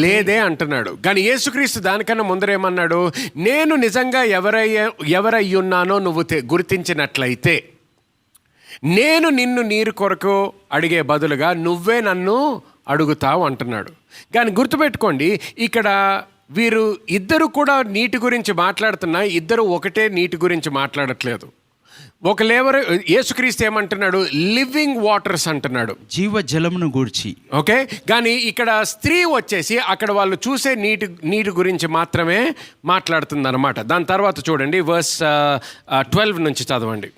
[SPEAKER 1] లేదే అంటున్నాడు. కానీ యేసుక్రీస్తు దానికన్నా ముందరేమన్నాడు? నేను నిజంగా ఎవరయ్యున్నానో నువ్వు గుర్తించినట్లయితే నేను నిన్ను నీరు కొరకు అడిగే బదులుగా నువ్వే నన్ను అడుగుతావు అంటున్నాడు. కానీ గుర్తుపెట్టుకోండి, ఇక్కడ వీరు ఇద్దరు కూడా నీటి గురించి మాట్లాడుతున్నా, ఇద్దరు ఒకటే నీటి గురించి మాట్లాడట్లేదు. ఒకళ్ళెవరు, యేసుక్రీస్తు ఏమంటున్నాడు? లివింగ్ వాటర్స్ అంటున్నాడు,
[SPEAKER 2] జీవజలమును గూర్చి.
[SPEAKER 1] ఓకే, కానీ ఇక్కడ స్త్రీ వచ్చేసి అక్కడ వాళ్ళు చూసే నీటి గురించి మాత్రమే మాట్లాడుతుంది అనమాట. దాని తర్వాత చూడండి, వర్స్ 12 నుంచి చదవండి.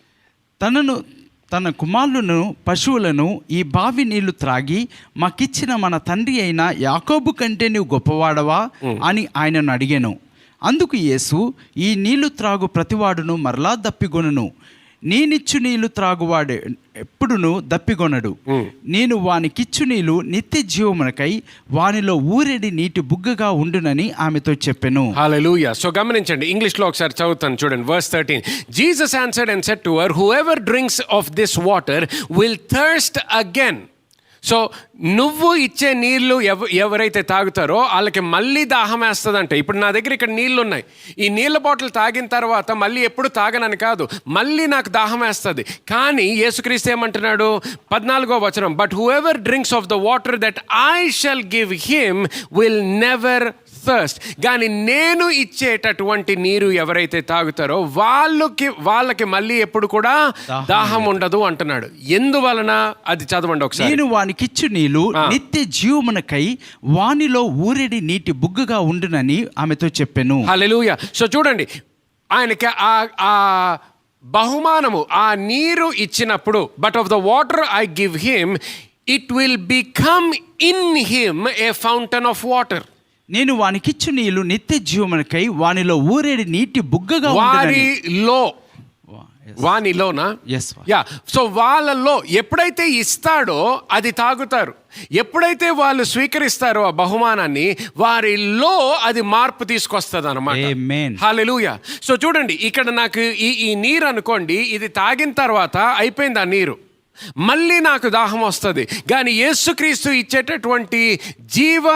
[SPEAKER 2] తన కుమారులను పశువులను ఈ బావి నీళ్లు త్రాగి మాకిచ్చిన మన తండ్రి అయిన యాకోబు కంటే నువ్వు గొప్పవాడవా అని ఆయనను అడిగాను. అందుకు యేసు, ఈ నీళ్లు త్రాగు ప్రతివాడును మరలా దప్పిగొనును, నేనిచ్చు నీళ్లు త్రాగువాడు ఎప్పుడును దప్పిగొనడు. నేను వానికిచ్చు నీళ్లు నిత్య జీవమునకై వానిలో ఊరెడి నీటి బుగ్గగా ఉండునని ఆమెతో చెప్పెను.
[SPEAKER 1] హల్లెలూయా. సో గమనించండి, ఇంగ్లీష్లో ఒకసారి చదువుతాను చూడండి, verse 13. Jesus answered and said to her, whoever drinks of this water will thirst again. So నువ్వు ఇచ్చే నీళ్లు ఎవరైతే తాగుతారో వాళ్ళకి మళ్ళీ దాహం వేస్తుందంట. ఇప్పుడు నా దగ్గర ఇక్కడ నీళ్ళు ఉన్నాయి, ఈ నీళ్ళ బాటిల్ తాగిన తర్వాత మళ్ళీ ఎప్పుడు తాగనని కాదు, మళ్ళీ నాకు దాహం వేస్తుంది. కానీ యేసుక్రీస్తు ఏమంటున్నాడు? 14వ వచనం, but whoever drinks of the water that I shall give him will never thirst. కానీ నేను ఇచ్చేటటువంటి నీరు ఎవరైతే తాగుతారో వాళ్ళకి మళ్ళీ ఎప్పుడు కూడా దాహం ఉండదు అంటున్నాడు. ఎందువలన? అది చదవండి ఒకసారి.
[SPEAKER 2] నేను వానికిచ్చు నీళ్లు నిత్య జీవమునకై వానిలో ఊరెడి నీటి బుగ్గగా ఉండునని ఆమెతో చెప్పెను.
[SPEAKER 1] హల్లెలూయా. సో చూడండి, ఆయనకి ఆ బహుమానము, ఆ నీరు ఇచ్చినప్పుడు, but of the water I give him it will become in him a fountain of water.
[SPEAKER 2] నేను వానికిచ్చు నీళ్లు నిత్య జీవమునకై వానిలో ఊరేడి నీటి బుగ్గగా
[SPEAKER 1] వానిలోనా? యా. సో వాళ్ళల్లో ఎప్పుడైతే ఇస్తాడో అది తాగుతారు. ఎప్పుడైతే వాళ్ళు స్వీకరిస్తారో ఆ బహుమానాన్ని, వారిలో అది మార్పు తీసుకొస్తుంది అన్నమాట. హల్లెలూయా. సో చూడండి, ఇక్కడ నాకు ఈ నీరు అనుకోండి, ఇది తాగిన తర్వాత అయిపోయింది ఆ నీరు, మళ్ళీ నాకు దాహం వస్తుంది. కానీ యేసుక్రీస్తు ఇచ్చేటటువంటి జీవ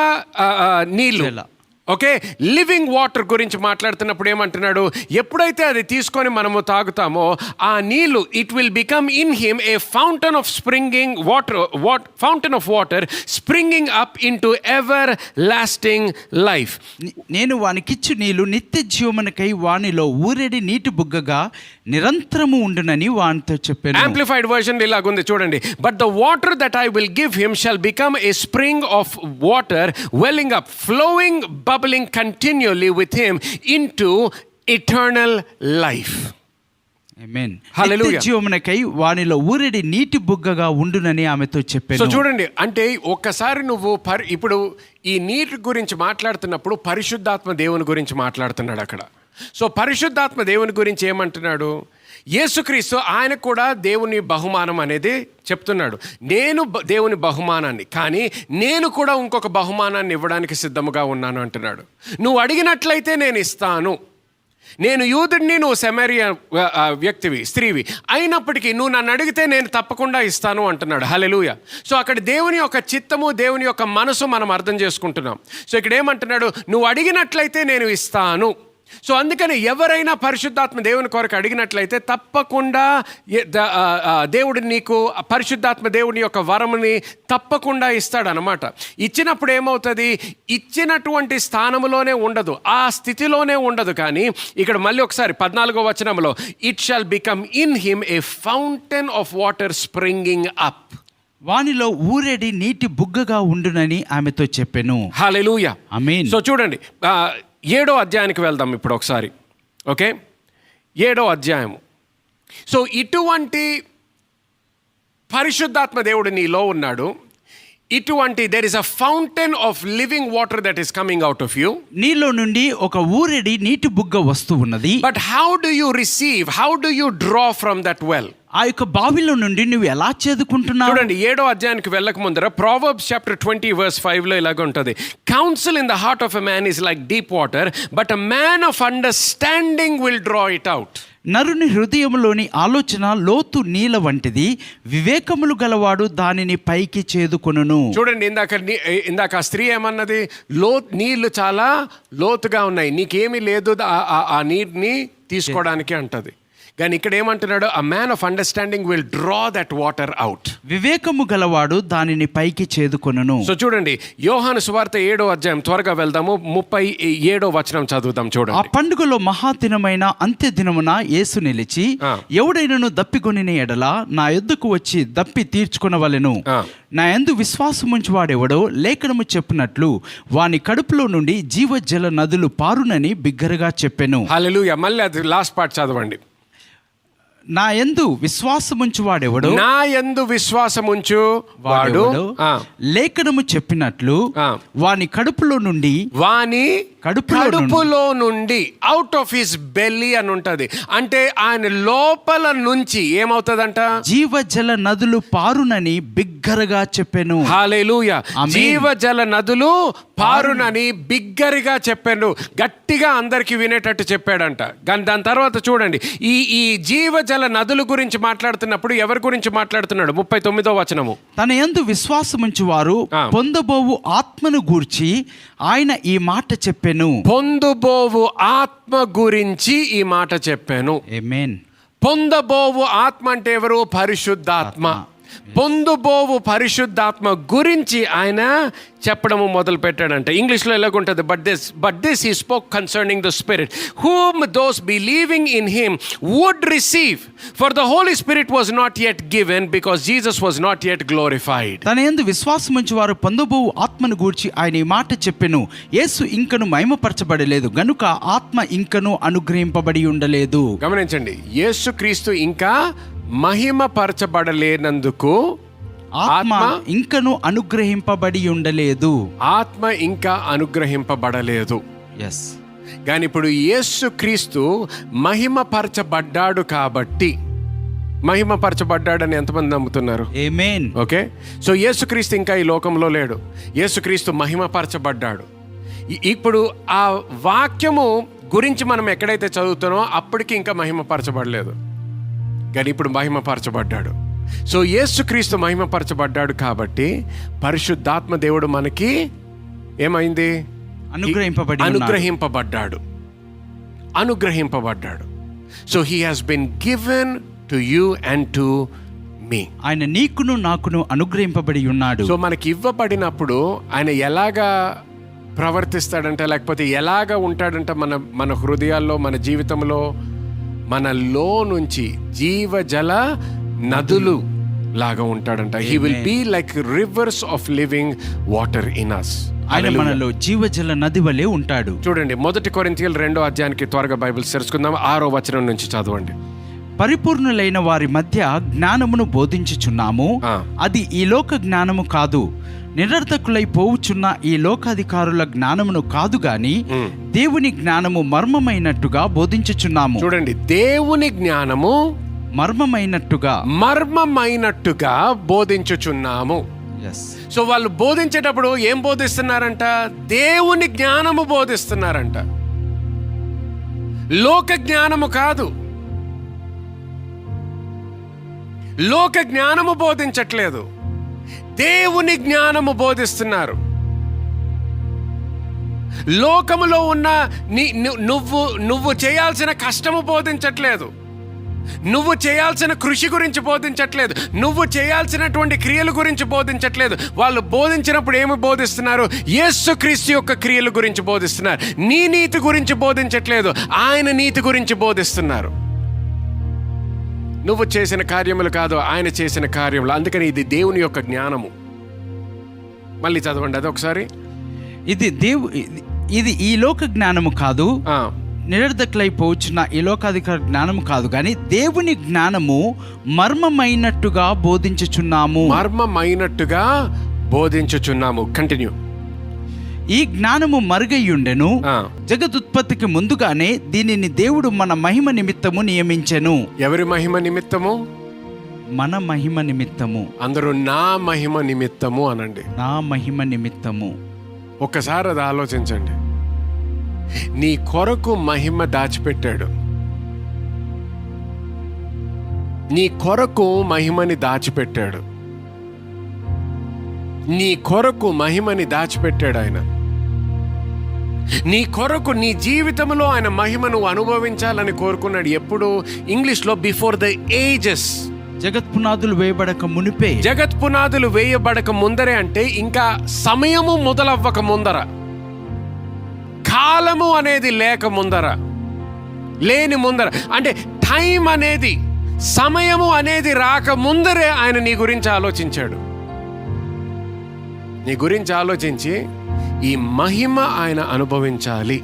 [SPEAKER 1] నీళ్ళు, ఓకే, లివింగ్ వాటర్ గురించి మాట్లాడుతున్నప్పుడు ఏమంటున్నాడు? ఎప్పుడైతే అది తీసుకొని మనము తాగుతామో ఆ నీళ్ళు, it will become in him a fountain of springing fountain of water springing up in to ever lasting life.
[SPEAKER 2] నేను వానికిచ్చు నీళ్ళు నిత్య జీవమునకై వానిలో ఊరెడి నీటి బుగ్గగా నిరంతరము ఉండునని వానితో చెప్పాను.
[SPEAKER 1] యాంప్లిఫైడ్ వర్షన్ ఇలాగుంది చూడండి, but the water that I will give him shall become a spring of water welling up flowing bubbling continually with him into eternal life.
[SPEAKER 2] Amen. Hallelujah. జీవమునకై వానిలో ఊరెడి నీటి బుగ్గగా ఉండునని ఆమెతో చెప్పాను.
[SPEAKER 1] సో చూడండి, అంటే ఒక్కసారి నువ్వు ఇప్పుడు ఈ నీటి గురించి మాట్లాడుతున్నప్పుడు పరిశుద్ధాత్మ దేవుని గురించి మాట్లాడుతున్నాడు అక్కడ. సో పరిశుద్ధాత్మ దేవుని గురించి ఏమంటున్నాడు? యేసుక్రీస్తు ఆయన కూడా దేవుని బహుమానం అనేది చెప్తున్నాడు. నేను దేవుని బహుమానాన్ని, కానీ నేను కూడా ఇంకొక బహుమానాన్ని ఇవ్వడానికి సిద్ధముగా ఉన్నాను అంటున్నాడు. నువ్వు అడిగినట్లయితే నేను ఇస్తాను. నేను యూదుడిని, నువ్వు సమరియా వ్యక్తివి, స్త్రీవి అయినప్పటికీ నువ్వు నన్ను అడిగితే నేను తప్పకుండా ఇస్తాను అంటున్నాడు. హల్లెలూయా. సో అక్కడ దేవుని యొక్క చిత్తము, దేవుని యొక్క మనసు మనం అర్థం చేసుకుంటున్నాం. సో ఇక్కడ ఏమంటున్నాడు? నువ్వు అడిగినట్లయితే నేను ఇస్తాను. సో అందుకని ఎవరైనా పరిశుద్ధాత్మ దేవుని కొరకు అడిగినట్లయితే తప్పకుండా దేవుడు నీకు పరిశుద్ధాత్మ దేవుని యొక్క వరముని తప్పకుండా ఇస్తాడనమాట. ఇచ్చినప్పుడు ఏమవుతుంది, ఇచ్చినటువంటి స్థానములోనే ఉండదు, ఆ స్థితిలోనే ఉండదు. కానీ ఇక్కడ మళ్ళీ ఒకసారి 14వ వచనంలో it shall become in him a fountain of water springing up.
[SPEAKER 2] వానిలో ఊరేడి నీటి బుగ్గగా ఉండునని ఆమెతో చెప్పెను.
[SPEAKER 1] హల్లెలూయా,
[SPEAKER 2] ఆమేన్.
[SPEAKER 1] సో చూడండి 7వ అధ్యాయానికి వెళ్దాం ఇప్పుడు ఒకసారి. ఓకే, 7వ అధ్యాయము. సో ఇటువంటి పరిశుద్ధాత్మ దేవుడు నీలో ఉన్నాడు. ఇటువంటి there is a fountain of living water that is coming out of you.
[SPEAKER 2] నీలో నుండి ఒక ఊరెడి నీటి బుగ్గ వస్తూ ఉన్నది.
[SPEAKER 1] But how do you receive, how do you draw from that well?
[SPEAKER 2] ఆ యొక్క బావిలో నుండి నువ్వు ఎలా చేదుకుంటున్నావు?
[SPEAKER 1] చూడండి 7వ అధ్యాయానికి వెళ్ళక ముందర Proverbs chapter 20 verse 5 లో ఇలాగ ఉంటుంది, council in the heart of a man is like deep water, but a man of understanding will draw it out.
[SPEAKER 2] నరుని హృదయంలోని ఆలోచన లోతు నీల వంటిది, వివేకములు గలవాడు దానిని పైకి చేదుకొనును.
[SPEAKER 1] చూడండి ఇందాక ఆ స్త్రీ ఏమన్నది, నీళ్లు చాలా లోతుగా ఉన్నాయి, నీకేమీ లేదు ఆ నీటిని తీసుకోవడానికి అంటది. కానీ ఇక్కడ ఏమంటున్నాడు, a man of understanding will draw that water out.
[SPEAKER 2] వివేకము గలవాడు దానిని పైకి చేదుకొనును.
[SPEAKER 1] సో చూడండి యోహాను సువార్త 7వ అధ్యాయం, త్వరగా వెళ్దాము, 37వ వచనం చదువుదాం. చూడండి,
[SPEAKER 2] ఆ పండుగలో మహాదినమైన అంత్య దినమున యేసు నిలిచి, ఎవడైనను దప్పికొనిన ఎడల నా యొద్దకు వచ్చి దప్పి తీర్చుకొనవలెను. నా యందు విశ్వాసముంచి వాడెవడో లేఖనము చెప్పినట్లు వాని కడుపులో నుండి జీవజల నదులు పారునని బిగ్గరగా చెప్పెను.
[SPEAKER 1] హల్లెలూయా. మళ్ళీ అది లాస్ట్ పార్ట్ చదవండి.
[SPEAKER 2] నా యందు విశ్వాసముంచు వాడెవడు,
[SPEAKER 1] నా యందు విశ్వాసముంచు వాడు
[SPEAKER 2] లేఖనము చెప్పినట్లు వాని కడుపులో నుండి,
[SPEAKER 1] వాని కడుపులో నుండి అవుట్ ఆఫ్ హిస్ బెల్లీ అని ఉంటది. అంటే ఆయన లోపల నుంచి ఏమవుతుందంట,
[SPEAKER 2] జీవజల నదులు పారునని బిగ్గరగా చెప్పాను.
[SPEAKER 1] హల్లెలూయా. జీవజల నదులు పారునని బిగ్గరగా చెప్పాను, గట్టిగా అందరికి వినేటట్టు చెప్పాడంట. దాని తర్వాత చూడండి, ఈ జీవజల నదుల గురించి మాట్లాడుతున్నప్పుడు ఎవరి గురించి మాట్లాడుతున్నాడు? 39వ వచనము,
[SPEAKER 2] తన యందు విశ్వాసముంచు వారు పొందబోవు ఆత్మను గూర్చి ఆయన ఈ మాట చెప్పెను.
[SPEAKER 1] పొందబోవు ఆత్మ గురించి ఈ మాట చెప్పాను.
[SPEAKER 2] ఆమేన్.
[SPEAKER 1] పొందబోవు ఆత్మ అంటే ఎవరు? పరిశుద్ధాత్మ. పొందబోవు పరిశుద్ధాత్మ గురించి ఆయన చెప్పడము మొదలు పెట్టాడంట. ఇంగ్లీష్లో ఎలాగుంటుంది, but this he spoke concerning the spirit whom those believing in him would receive, for the Holy Spirit was not yet given because Jesus was not yet glorified.
[SPEAKER 2] తన యందు విశ్వాసముంచు వారు పొందబోవు ఆత్మను గూర్చి ఆయన ఈ మాట చెప్పెను. యేసు ఇంకను మహిమపరచబడలేదు గనుక ఆత్మ ఇంకను అనుగ్రహింపబడి ఉండలేదు.
[SPEAKER 1] గమనించండి, యేసుక్రీస్తు ఇంకా మహిమపరచబడలేనందుకు
[SPEAKER 2] ఆత్మ ఇంకను అనుగ్రహింపబడి ఉండలేదు.
[SPEAKER 1] ఆత్మ ఇంకా అనుగ్రహింపబడలేదు.
[SPEAKER 2] ఎస్.
[SPEAKER 1] కానీ ఇప్పుడు యేసుక్రీస్తు మహిమపరచబడ్డాడు కాబట్టి, మహిమపరచబడ్డాడని ఎంతమంది నమ్ముతున్నారు?
[SPEAKER 2] ఆమేన్.
[SPEAKER 1] ఓకే, సో యేసుక్రీస్తు ఇంకా ఈ లోకంలో లేడు, యేసుక్రీస్తు మహిమపరచబడ్డాడు. ఇప్పుడు ఆ వాక్యము గురించి మనం ఎక్కడైతే చదువుతానో అప్పటికి ఇంకా మహిమపరచబడలేదు, కానీ ఇప్పుడు మహిమపరచబడ్డాడు. సో యేసుక్రీస్తు మహిమపరచబడ్డాడు కాబట్టి పరిశుద్ధాత్మ దేవుడు మనకి ఏమైంది? అనుగ్రహింపబడ్డాడు. So he has been given to you and to me. ఆయన
[SPEAKER 2] నీకును నాకును అనుగ్రహింపబడి ఉన్నాడు.
[SPEAKER 1] సో మనకి ఇవ్వబడినప్పుడు ఆయన ఎలాగా ప్రవర్తిస్తాడంటే, లేకపోతే ఎలాగా ఉంటాడంటే మన హృదయాల్లో, మన జీవితంలో, మనలో నుంచి జీవజల నదులు లాగా ఉంటాడంట. He will be like rivers of living water in us.
[SPEAKER 2] ఆయన మనలో జీవజల నది వలె ఉంటాడు.
[SPEAKER 1] చూడండి 1 కొరింథీయులు 2వ అధ్యాయానికి త్వరగా బైబిల్ తెరుచుకుందాం. 6వ వచనం నుంచి చదవండి.
[SPEAKER 2] పరిపూర్ణులైన వారి మధ్య జ్ఞానమును బోధించుచున్నాము, అది ఈ లోక జ్ఞానము కాదు, నిరర్థకులై పోవుచున్న ఈ లోకాధికారుల జ్ఞానమును కాదు గాని దేవుని జ్ఞానము మర్మమైనట్టుగా బోధించుచున్నాము.
[SPEAKER 1] చూడండి, దేవుని జ్ఞానము మర్మమైనట్టుగా బోధించుచున్నాము. సో వాళ్ళు బోధించేటప్పుడు ఏం బోధిస్తున్నారంట? దేవుని జ్ఞానము బోధిస్తున్నారంట, లోక జ్ఞానము కాదు. లోక జ్ఞానము బోధించట్లేదు, దేవుని జ్ఞానము బోధిస్తున్నారు. లోకములో ఉన్న నువ్వు చేయాల్సిన కష్టము బోధించట్లేదు, నువ్వు చేయాల్సిన కృషి గురించి బోధించట్లేదు, నువ్వు చేయాల్సినటువంటి క్రియల గురించి బోధించట్లేదు. వాళ్ళు బోధించినప్పుడు ఏమి బోధిస్తున్నారు? యేసుక్రీస్తు యొక్క క్రియల గురించి బోధిస్తున్నారు. నీ నీతి గురించి బోధించట్లేదు, ఆయన నీతి గురించి బోధిస్తున్నారు. నువ్వు చేసిన కార్యములు కాదు, ఆయన చేసిన కార్యములు. అందుకని ఇది దేవుని యొక్క జ్ఞానము. మళ్ళీ చదవండి అది ఒకసారి.
[SPEAKER 2] ఇది ఈ లోక జ్ఞానము కాదు, నిరర్ధకులైపోవచ్చున్న ఈ లోకాధికార జ్ఞానము కాదు, కానీ దేవుని జ్ఞానము మర్మమైనట్టుగా బోధించుచున్నాము.
[SPEAKER 1] మర్మమైనట్టుగా బోధించుచున్నాము. కంటిన్యూ.
[SPEAKER 2] ఈ జ్ఞానము మరుగయ్యుండెను, జగదుత్పత్తికి ముందుగానే దీనిని దేవుడు మన మహిమ నిమిత్తము నియమించెను.
[SPEAKER 1] ఎవరి మహిమ నిమిత్తము?
[SPEAKER 2] మన మహిమ నిమిత్తము.
[SPEAKER 1] అందరూ నా మహిమ నిమిత్తము అనండి.
[SPEAKER 2] నా మహిమ నిమిత్తము.
[SPEAKER 1] ఒక్కసారి అది ఆలోచించండి. నీ కొరకు మహిమ దాచిపెట్టాడు. నీ కొరకు మహిమని దాచిపెట్టాడు. నీ కొరకు మహిమని దాచిపెట్టాడు ఆయన. నీ కొరకు నీ జీవితంలో ఆయన మహిమను అనుభవించాలని కోరుకున్నాడు. ఎప్పుడు? ఇంగ్లీష్లో బిఫోర్ ద ఏజెస్.
[SPEAKER 2] జగత్పునాదులు వేయబడక మునిపే.
[SPEAKER 1] జగత్పునాదులు వేయబడక ముందరే అంటే ఇంకా సమయము మొదలవ్వక ముందర, కాలము అనేది లేక ముందర, లేని ముందర, అంటే టైం అనేది, సమయము అనేది రాక ముందరే ఆయన నీ గురించి ఆలోచించాడు. నీ గురించి ఆలోచించి ఈ మహిమ ఆయన అనుభవించాలి,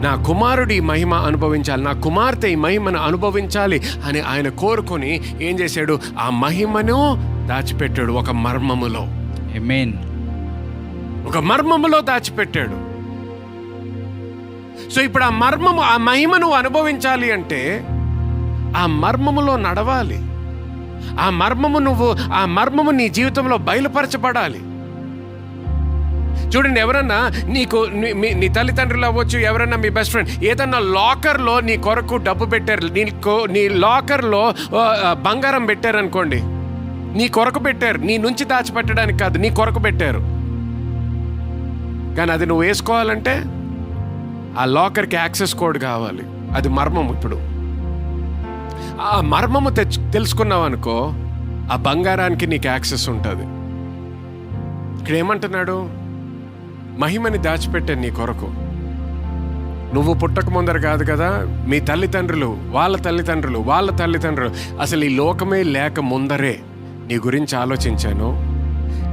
[SPEAKER 1] నా కుమారుడు ఈ మహిమ అనుభవించాలి, నా కుమార్తె ఈ మహిమను అనుభవించాలి అని ఆయన కోరుకొని ఏం చేశాడు? ఆ మహిమను దాచిపెట్టాడు ఒక మర్మములో.
[SPEAKER 2] ఆమేన్.
[SPEAKER 1] ఒక మర్మములో దాచిపెట్టాడు. సో ఇప్పుడు ఆ మహిమను అనుభవించాలి అంటే ఆ మర్మములో నడవాలి. ఆ మర్మము నీ జీవితంలో బయలుపరచబడాలి. చూడండి, ఎవరన్నా నీ తల్లిదండ్రులు అవ్వచ్చు, ఎవరన్నా మీ బెస్ట్ ఫ్రెండ్ ఏదన్నా లాకర్లో నీ కొరకు డబ్బు పెట్టారు, నీ లాకర్లో బంగారం పెట్టారు అనుకోండి, నీ కొరకు పెట్టారు, నీ నుంచి దాచిపెట్టడానికి కాదు, నీ కొరకు పెట్టారు. కానీ అది నువ్వు వేసుకోవాలంటే ఆ లాకర్కి యాక్సెస్ కోడ్ కావాలి. అది మర్మం. ఇప్పుడు ఆ మర్మము తెలుసుకున్నావు అనుకో, ఆ బంగారానికి నీకు యాక్సెస్ ఉంటుంది. ఇక్కడ ఏమంటున్నాడు? మహిమని దాచిపెట్టాను నీ కొరకు. నువ్వు పుట్టక ముందర కాదు కదా, మీ తల్లిదండ్రులు, వాళ్ళ తల్లిదండ్రులు అసలు ఈ లోకమే లేక ముందరే నీ గురించి ఆలోచించాను,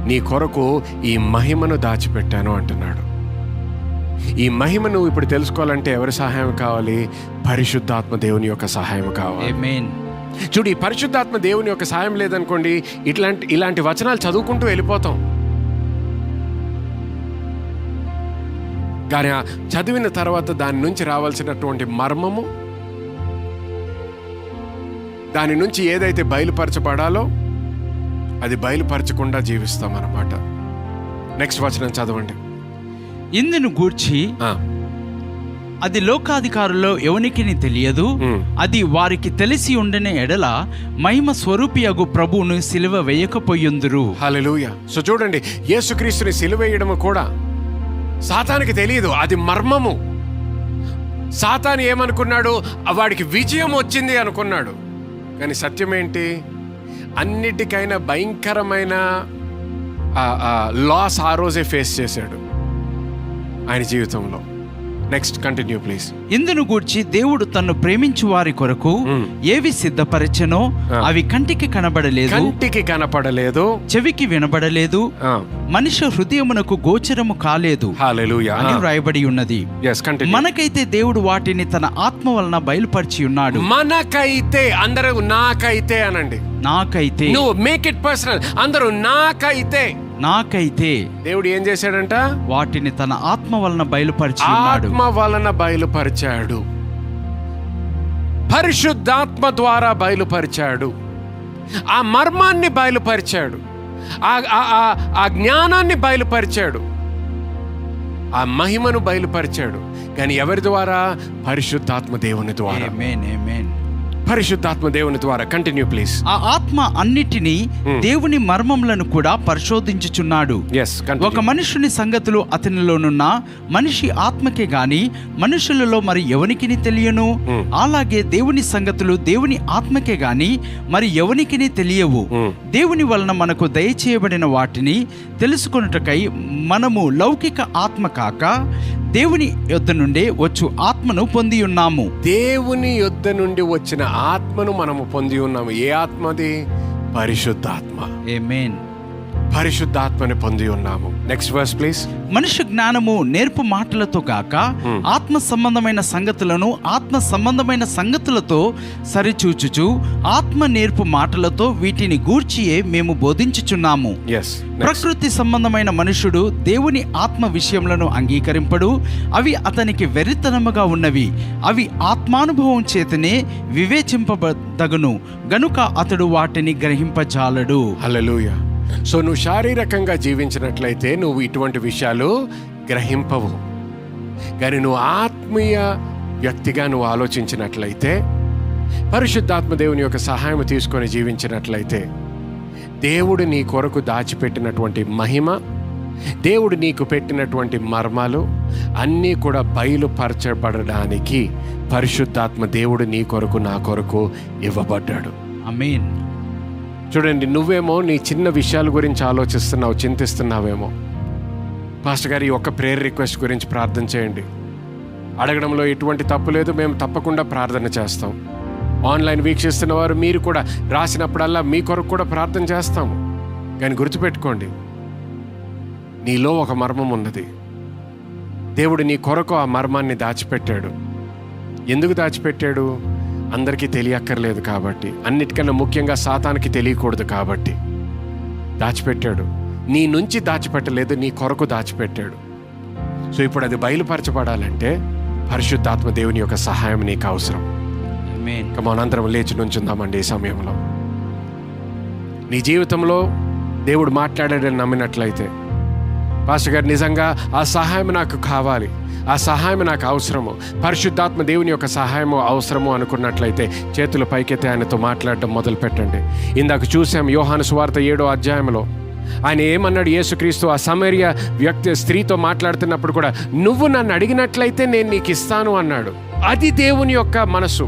[SPEAKER 1] నీ కొరకు ఈ మహిమను దాచిపెట్టాను అంటున్నాడు. ఈ మహిమ నువ్వు ఇప్పుడు తెలుసుకోవాలంటే ఎవరి సహాయం కావాలి? పరిశుద్ధాత్మ దేవుని యొక్క సహాయం కావాలి.
[SPEAKER 2] ఆమేన్.
[SPEAKER 1] చూడు, ఈ పరిశుద్ధాత్మ దేవుని యొక్క సహాయం లేదనుకోండి, ఇలాంటి వచనాలు చదువుకుంటూ వెళ్ళిపోతాం. కానీ చదివిన తర్వాత దాని నుంచి రావాల్సినటువంటి మర్మము, దాని నుంచి ఏదైతే బయలుపరచబడాలో అది బయలుపరచకుండా జీవిస్తాం అన్నమాట. నెక్స్ట్ వచనం చదవండి.
[SPEAKER 2] ఇందును గూర్చి అది లోకాధికారుల్లో ఎవనికిని తెలియదు, అది వారికి తెలిసి ఉండని ఎడల మహిమ స్వరూపియగు ప్రభువును సిలువ వేయకపోయుందురు.
[SPEAKER 1] హల్లెలూయా. సో చూడండి, యేసుక్రీస్తుని సిలువ వేయడం కూడా సాతానికి తెలియదు, అది మర్మము. సాతాను ఏమనుకున్నాడు? వాడికి విజయం వచ్చింది అనుకున్నాడు. కానీ సత్యం ఏంటి? అన్నిటికైనా భయంకరమైన లాస్ ఆ రోజే ఫేస్ చేశాడు ఆయన జీవితంలో. Next continue please.
[SPEAKER 2] ఇందును గూర్చి దేవుడు తన్ను ప్రేమించు వారి కొరకు ఏవి సిద్ధపరచెనో అవి కంటికి కనపడలేదు, చెవికి వినబడలేదు, మనుష్య హృదయమునకు గోచరము కాలేదు అని వ్రాయబడి ఉన్నది. మనకైతే దేవుడు వాటిని తన ఆత్మ వలన బయలుపరిచి ఉన్నాడు.
[SPEAKER 1] మనకైతే, అందరూ నాకైతే అనండి.
[SPEAKER 2] నాకైతే.
[SPEAKER 1] నువ్వు మేక్ ఇట్ పర్సనల్. అందరూ నాకైతే దేవుడు ఏం చేశాడంట?
[SPEAKER 2] వాటిని తన ఆత్మ వలన బయలుపరిచాడు.
[SPEAKER 1] పరిశుద్ధాత్మ ద్వారా బయలుపరిచాడు. ఆ మర్మాన్ని బయలుపరిచాడు, ఆ జ్ఞానాన్ని బయలుపరిచాడు, ఆ మహిమను బయలుపరిచాడు. కానీ ఎవరి ద్వారా? పరిశుద్ధాత్మ దేవుని ద్వారా.
[SPEAKER 2] ఆమేన్, ఆమేన్.
[SPEAKER 1] పరిశుద్ధాత్మ దేవుని ద్వారా. Continue please.
[SPEAKER 2] ఆ ఆత్మ అన్నిటినీ దేవుని మర్మములను కూడా పరిశోధించుచున్నాడు. ఒక మనుషుని సంగతులు అతనిలోనున్న మనిషి ఆత్మకే గాని మనుషులలో మరి ఎవనికిని తెలియను. అలాగే దేవుని సంగతులు దేవుని ఆత్మకే గాని మరి ఎవనికిని తెలియవు. దేవుని వలన మనకు దయచేయబడిన వాటిని తెలుసుకొనుటకై మనము లౌకిక ఆత్మ కాక దేవుని యొద్ద నుండి వచ్చు ఆత్మను పొంది ఉన్నాము.
[SPEAKER 1] దేవుని యొద్ద నుండి వచ్చిన ఆత్మను మనము పొంది ఉన్నాము. ఏ ఆత్మది? పరిశుద్ధాత్మ.
[SPEAKER 2] ఆమేన్.
[SPEAKER 1] పరిశుద్ధాత్మని పొంది ఉన్నాము. Next verse please.
[SPEAKER 2] మనుష్య జ్ఞానము నేర్పు మాటలతో కాక ఆత్మ సంబంధమైన సంగతులను ఆత్మ సంబంధమైన సంగతులతో సరిచూచుచు ఆత్మ నేర్పు మాటలతో వీటిని గూర్చియే మేము బోధించుచున్నాము. ప్రకృతి సంబంధమైన మనుషుడు దేవుని ఆత్మ విషయములను అంగీకరింపడు. అవి అతనికి వెర్రితనముగా ఉన్నవి. అవి ఆత్మానుభవం చేతనే వివేచింపదగును గనుక అతడు వాటిని గ్రహింపజాలడు.
[SPEAKER 1] హల్లెలూయా. సో నువ్వు శారీరకంగా జీవించినట్లయితే నువ్వు ఇటువంటి విషయాలు గ్రహింపవు. కానీ నువ్వు ఆత్మీయ వ్యక్తిగా నువ్వు ఆలోచించినట్లయితే, పరిశుద్ధాత్మ దేవుని యొక్క సహాయం తీసుకొని జీవించినట్లయితే, దేవుడు నీ కొరకు దాచిపెట్టినటువంటి మహిమ, దేవుడు నీకు పెట్టినటువంటి మర్మాలు అన్నీ కూడా బయలుపరచబడడానికి పరిశుద్ధాత్మ దేవుడు నీ కొరకు నా కొరకు ఇవ్వబడ్డాడు.
[SPEAKER 2] ఆమేన్.
[SPEAKER 1] చూడండి, నువ్వేమో నీ చిన్న విషయాల గురించి ఆలోచిస్తున్నావు, చింతిస్తున్నావేమో. పాస్టర్ గారు, ఈ ఒక్క ప్రేయర్ రిక్వెస్ట్ గురించి ప్రార్థన చేయండి. అడగడంలో ఎటువంటి తప్పు లేదు, మేము తప్పకుండా ప్రార్థన చేస్తాం. ఆన్లైన్ వీక్షిస్తున్న వారు మీరు కూడా రాసినప్పుడల్లా మీ కొరకు కూడా ప్రార్థన చేస్తాము. కానీ గుర్తుపెట్టుకోండి, నీలో ఒక మర్మం ఉన్నది. దేవుడు నీ కొరకు ఆ మర్మాన్ని దాచిపెట్టాడు. ఎందుకు దాచిపెట్టాడు? అందరికీ తెలియక్కర్లేదు కాబట్టి, అన్నిటికన్నా ముఖ్యంగా సాతానికి తెలియకూడదు కాబట్టి దాచిపెట్టాడు. నీ నుంచి దాచిపెట్టలేదు, నీ కొరకు దాచిపెట్టాడు. సో ఇప్పుడు అది బయలుపరచబడాలంటే పరిశుద్ధాత్మ దేవుని యొక్క సహాయం నీకు అవసరం. మనందరం లేచి నుంచుందామండి ఈ సమయంలో. నీ జీవితంలో దేవుడు మాట్లాడాడని నమ్మినట్లయితే, పాస్టర్ గారు నిజంగా ఆ సహాయం నాకు కావాలి, ఆ సహాయం నాకు అవసరము, పరిశుద్ధాత్మ దేవుని యొక్క సహాయము అవసరము అనుకున్నట్లయితే చేతులు పైకెత్తి ఆయనతో మాట్లాడడం మొదలు పెట్టండి. ఇందాక చూసాం యోహాను సువార్త 7వ అధ్యాయంలో ఆయన ఏమన్నాడు? యేసుక్రీస్తు ఆ సమరయ స్త్రీతో మాట్లాడుతున్నప్పుడు కూడా, నువ్వు నన్ను అడిగినట్లయితే నేను నీకు ఇస్తాను అన్నాడు. అది దేవుని యొక్క మనసు,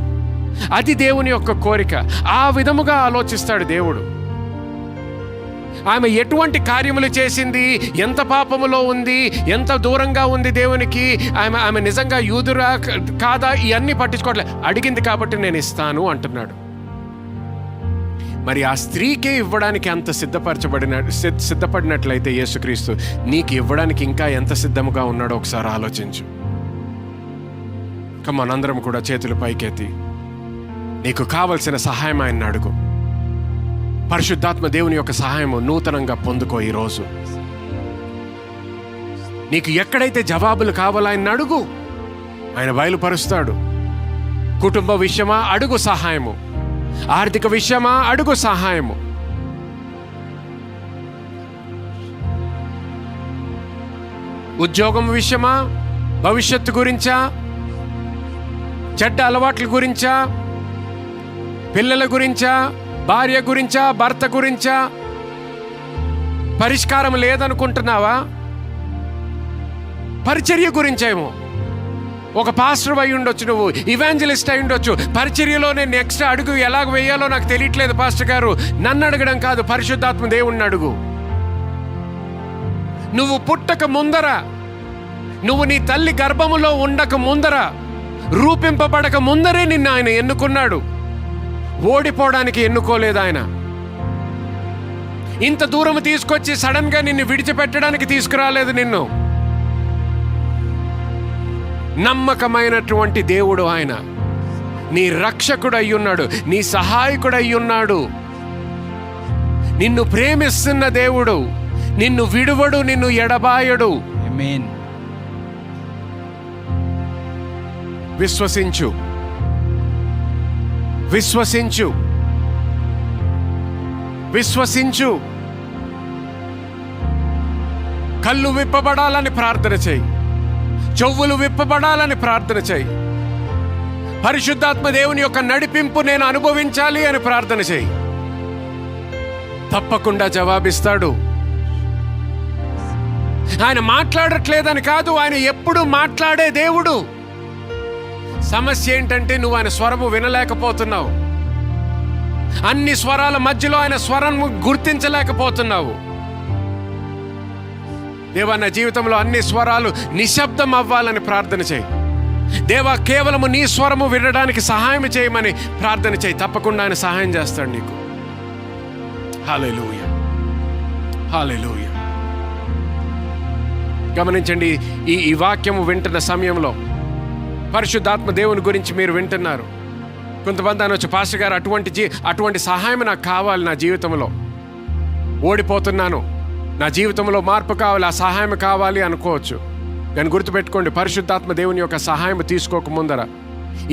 [SPEAKER 1] అది దేవుని యొక్క కోరిక. ఆ విధముగా ఆలోచిస్తాడు దేవుడు. ఆమె ఎటువంటి కార్యములు చేసింది, ఎంత పాపములో ఉంది, ఎంత దూరంగా ఉంది దేవునికి, ఆమె నిజంగా యూదురా కాదా, ఇవన్నీ పట్టించుకోవట్లేదు. అడిగింది కాబట్టి నేను ఇస్తాను అంటున్నాడు. మరి ఆ స్త్రీకే ఇవ్వడానికి అంత సిద్ధపడినట్లయితే యేసుక్రీస్తు నీకు ఇవ్వడానికి ఇంకా ఎంత సిద్ధముగా ఉన్నాడో ఒకసారి ఆలోచించు. మనందరం కూడా చేతులు పైకెత్తి నీకు కావలసిన సహాయం ఆయన అడుగు. పరిశుద్ధాత్మ దేవుని యొక్క సహాయము నూతనంగా పొందుకో. ఈరోజు నీకు ఎక్కడైతే జవాబులు కావాలో ఆయన అడుగు, ఆయన బయలుపరుస్తాడు. కుటుంబ విషయమా? అడుగు సహాయము. ఆర్థిక విషయమా? అడుగు సహాయము. ఉద్యోగం విషయమా? భవిష్యత్తు గురించా? చెడ్డ అలవాట్ల గురించా? పిల్లల గురించా? భార్య గురించా? భర్త గురించా? పరిష్కారం లేదనుకుంటున్నావా? పరిచర్య గురించేమో. ఒక పాస్టర్ అయి ఉండొచ్చు, నువ్వు ఇవాంజలిస్ట్ అయి ఉండొచ్చు. పరిచర్యలో నేను నెక్స్ట్ అడుగు ఎలాగ వేయాలో నాకు తెలియట్లేదు పాస్టర్ గారు. నన్ను అడగడం కాదు, పరిశుద్ధాత్మ దేవుణ్ణి అడుగు. నువ్వు పుట్టక ముందర, నువ్వు నీ తల్లి గర్భములో ఉండక ముందర, రూపింపబడక ముందరే నిన్ను ఆయన ఎన్నుకున్నాడు. ఓడిపోవడానికి ఎన్నుకోలేదు ఆయన. ఇంత దూరం తీసుకొచ్చి సడన్ గా నిన్ను విడిచిపెట్టడానికి తీసుకురాలేదు నిన్ను. నమ్మకమైనటువంటి దేవుడు ఆయన. నీ రక్షకుడు అయ్యున్నాడు, నీ సహాయకుడు అయ్యున్నాడు. నిన్ను ప్రేమిస్తున్న దేవుడు, నిన్ను విడువడు, నిన్ను ఎడబాయడు.
[SPEAKER 2] ఆమేన్.
[SPEAKER 1] విశ్వసించు, విశ్వసించు, విశ్వసించు. కళ్ళు విప్పబడాలని ప్రార్థన చేయి, చెవులు విప్పబడాలని ప్రార్థన చేయి. పరిశుద్ధాత్మ దేవుని యొక్క నడిపింపు నేను అనుభవించాలి అని ప్రార్థన చేయి. తప్పకుండా జవాబిస్తాడు. ఆయన మాట్లాడట్లేదని కాదు, ఆయన ఎప్పుడు మాట్లాడే దేవుడు. సమస్య ఏంటంటే నువ్వు ఆయన స్వరము వినలేకపోతున్నావు. అన్ని స్వరాల మధ్యలో ఆయన స్వరం గుర్తించలేకపోతున్నావు. దేవా, నా జీవితంలో అన్ని స్వరాలు నిశ్శబ్దం అవ్వాలని ప్రార్థన చేయి. దేవా, కేవలము నీ స్వరము వినడానికి సహాయం చేయమని ప్రార్థన చేయి. తప్పకుండా ఆయన సహాయం చేస్తాడు నీకు. హల్లెలూయా, హల్లెలూయా. గమనించండి, ఈ వాక్యము వింటున్న సమయంలో పరిశుద్ధాత్మ దేవుని గురించి మీరు వింటున్నారు. కొంతమంది అనొచ్చు, పాస్టర్ గారు అటువంటి సహాయం నాకు కావాలి, నా జీవితంలో ఓడిపోతున్నాను, నా జీవితంలో మార్పు కావాలి, ఆ సహాయం కావాలి అనుకోవచ్చు. కానీ గుర్తుపెట్టుకోండి, పరిశుద్ధాత్మ దేవుని యొక్క సహాయం తీసుకోక ముందర,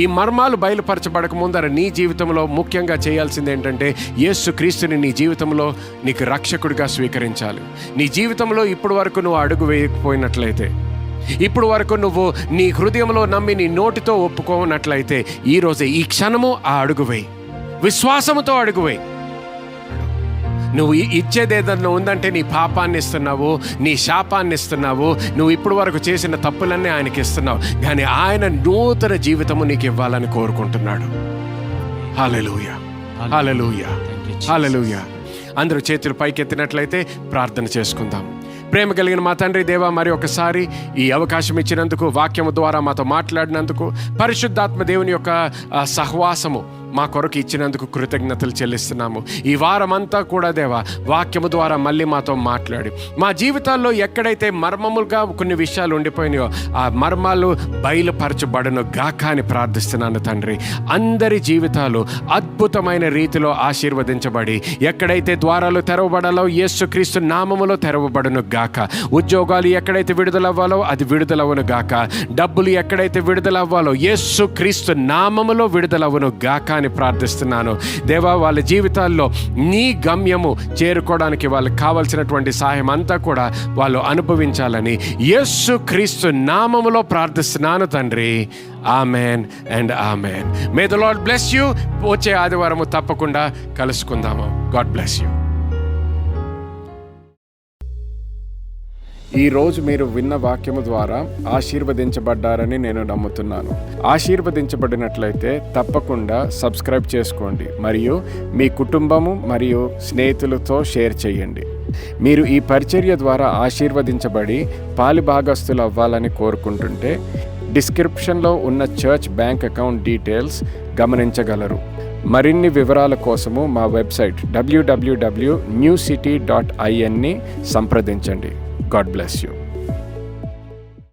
[SPEAKER 1] ఈ మర్మాలు బయలుపరచబడక ముందర నీ జీవితంలో ముఖ్యంగా చేయాల్సింది ఏంటంటే యేసుక్రీస్తుని నీ జీవితంలో నీకు రక్షకుడిగా స్వీకరించాలి. నీ జీవితంలో ఇప్పటి వరకు నువ్వు అడుగు వేయకపోయినట్లయితే, ఇప్పుడు వరకు నువ్వు నీ హృదయంలో నమ్మి నీ నోటితో ఒప్పుకోనట్లయితే, ఈరోజే ఈ క్షణము ఆ అడుగు వేయి. విశ్వాసముతో అడుగు వేయి. నువ్వు ఇచ్చేది ఏదన్నా ఉందంటే నీ పాపాన్ని ఇస్తున్నావు, నీ శాపాన్ని ఇస్తున్నావు, నువ్వు ఇప్పుడు వరకు చేసిన తప్పులన్నీ ఆయనకి ఇస్తున్నావు. కానీ ఆయన నూతన జీవితము నీకు ఇవ్వాలని కోరుకుంటున్నాడు. హల్లెలూయా, హల్లెలూయా, హల్లెలూయా. అందరూ చేతులు పైకెత్తినట్లయితే ప్రార్థన చేసుకుందాం. ప్రేమ కలిగిన మా తండ్రి దేవా, మరి ఒకసారి ఈ అవకాశం ఇచ్చినందుకు, వాక్యము ద్వారా మాతో మాట్లాడినందుకు, పరిశుద్ధాత్మ దేవుని యొక్క సహవాసము మా కొరకు ఇచ్చినందుకు కృతజ్ఞతలు చెల్లిస్తున్నాము. ఈ వారమంతా కూడా దేవా, వాక్యము ద్వారా మళ్ళీ మాతో మాట్లాడి, మా జీవితాల్లో ఎక్కడైతే మర్మములుగా కొన్ని విషయాలు ఉండిపోయినాయో ఆ మర్మాలు బయలుపరచబడను గాక అని ప్రార్థిస్తున్నాను తండ్రి. అందరి జీవితాలు అద్భుతమైన రీతిలో ఆశీర్వదించబడి, ఎక్కడైతే ద్వారాలు తెరవబడాలో యేసుక్రీస్తు నామములో తెరవబడును గాక. ఉద్యోగాలు ఎక్కడైతే విడుదలవ్వాలో అది విడుదలవును గాక. డబ్బులు ఎక్కడైతే విడుదలవ్వాలో యేసుక్రీస్తు నామములో విడుదలవును గాక అని ప్రార్థిస్తున్నాను. దేవా, వాళ్ళ జీవితాల్లో నీ గమ్యము చేరుకోవడానికి వాళ్ళకి కావలసినటువంటి సహాయం అంతా కూడా వాళ్ళు అనుభవించాలని యేసుక్రీస్తు నామములో ప్రార్థిస్తున్నాను తండ్రి. Amen and amen. May the lord bless you. వచ్చే ఆదివారము తప్పకుండా కలుసుకుందాము. God bless you. ఈరోజు మీరు విన్న వాక్యము ద్వారా ఆశీర్వదించబడ్డారని నేను నమ్ముతున్నాను. ఆశీర్వదించబడినట్లయితే తప్పకుండా సబ్స్క్రైబ్ చేసుకోండి మరియు మీ కుటుంబము మరియు స్నేహితులతో షేర్ చేయండి. మీరు ఈ పరిచర్య ద్వారా ఆశీర్వదించబడి పాలిభాగస్తులు అవ్వాలని కోరుకుంటుంటే డిస్క్రిప్షన్లో ఉన్న చర్చ్ బ్యాంక్ అకౌంట్ డీటెయిల్స్ గమనించగలరు. మరిన్ని వివరాల కోసము మా వెబ్సైట్ www.newcity.in సంప్రదించండి. God bless you.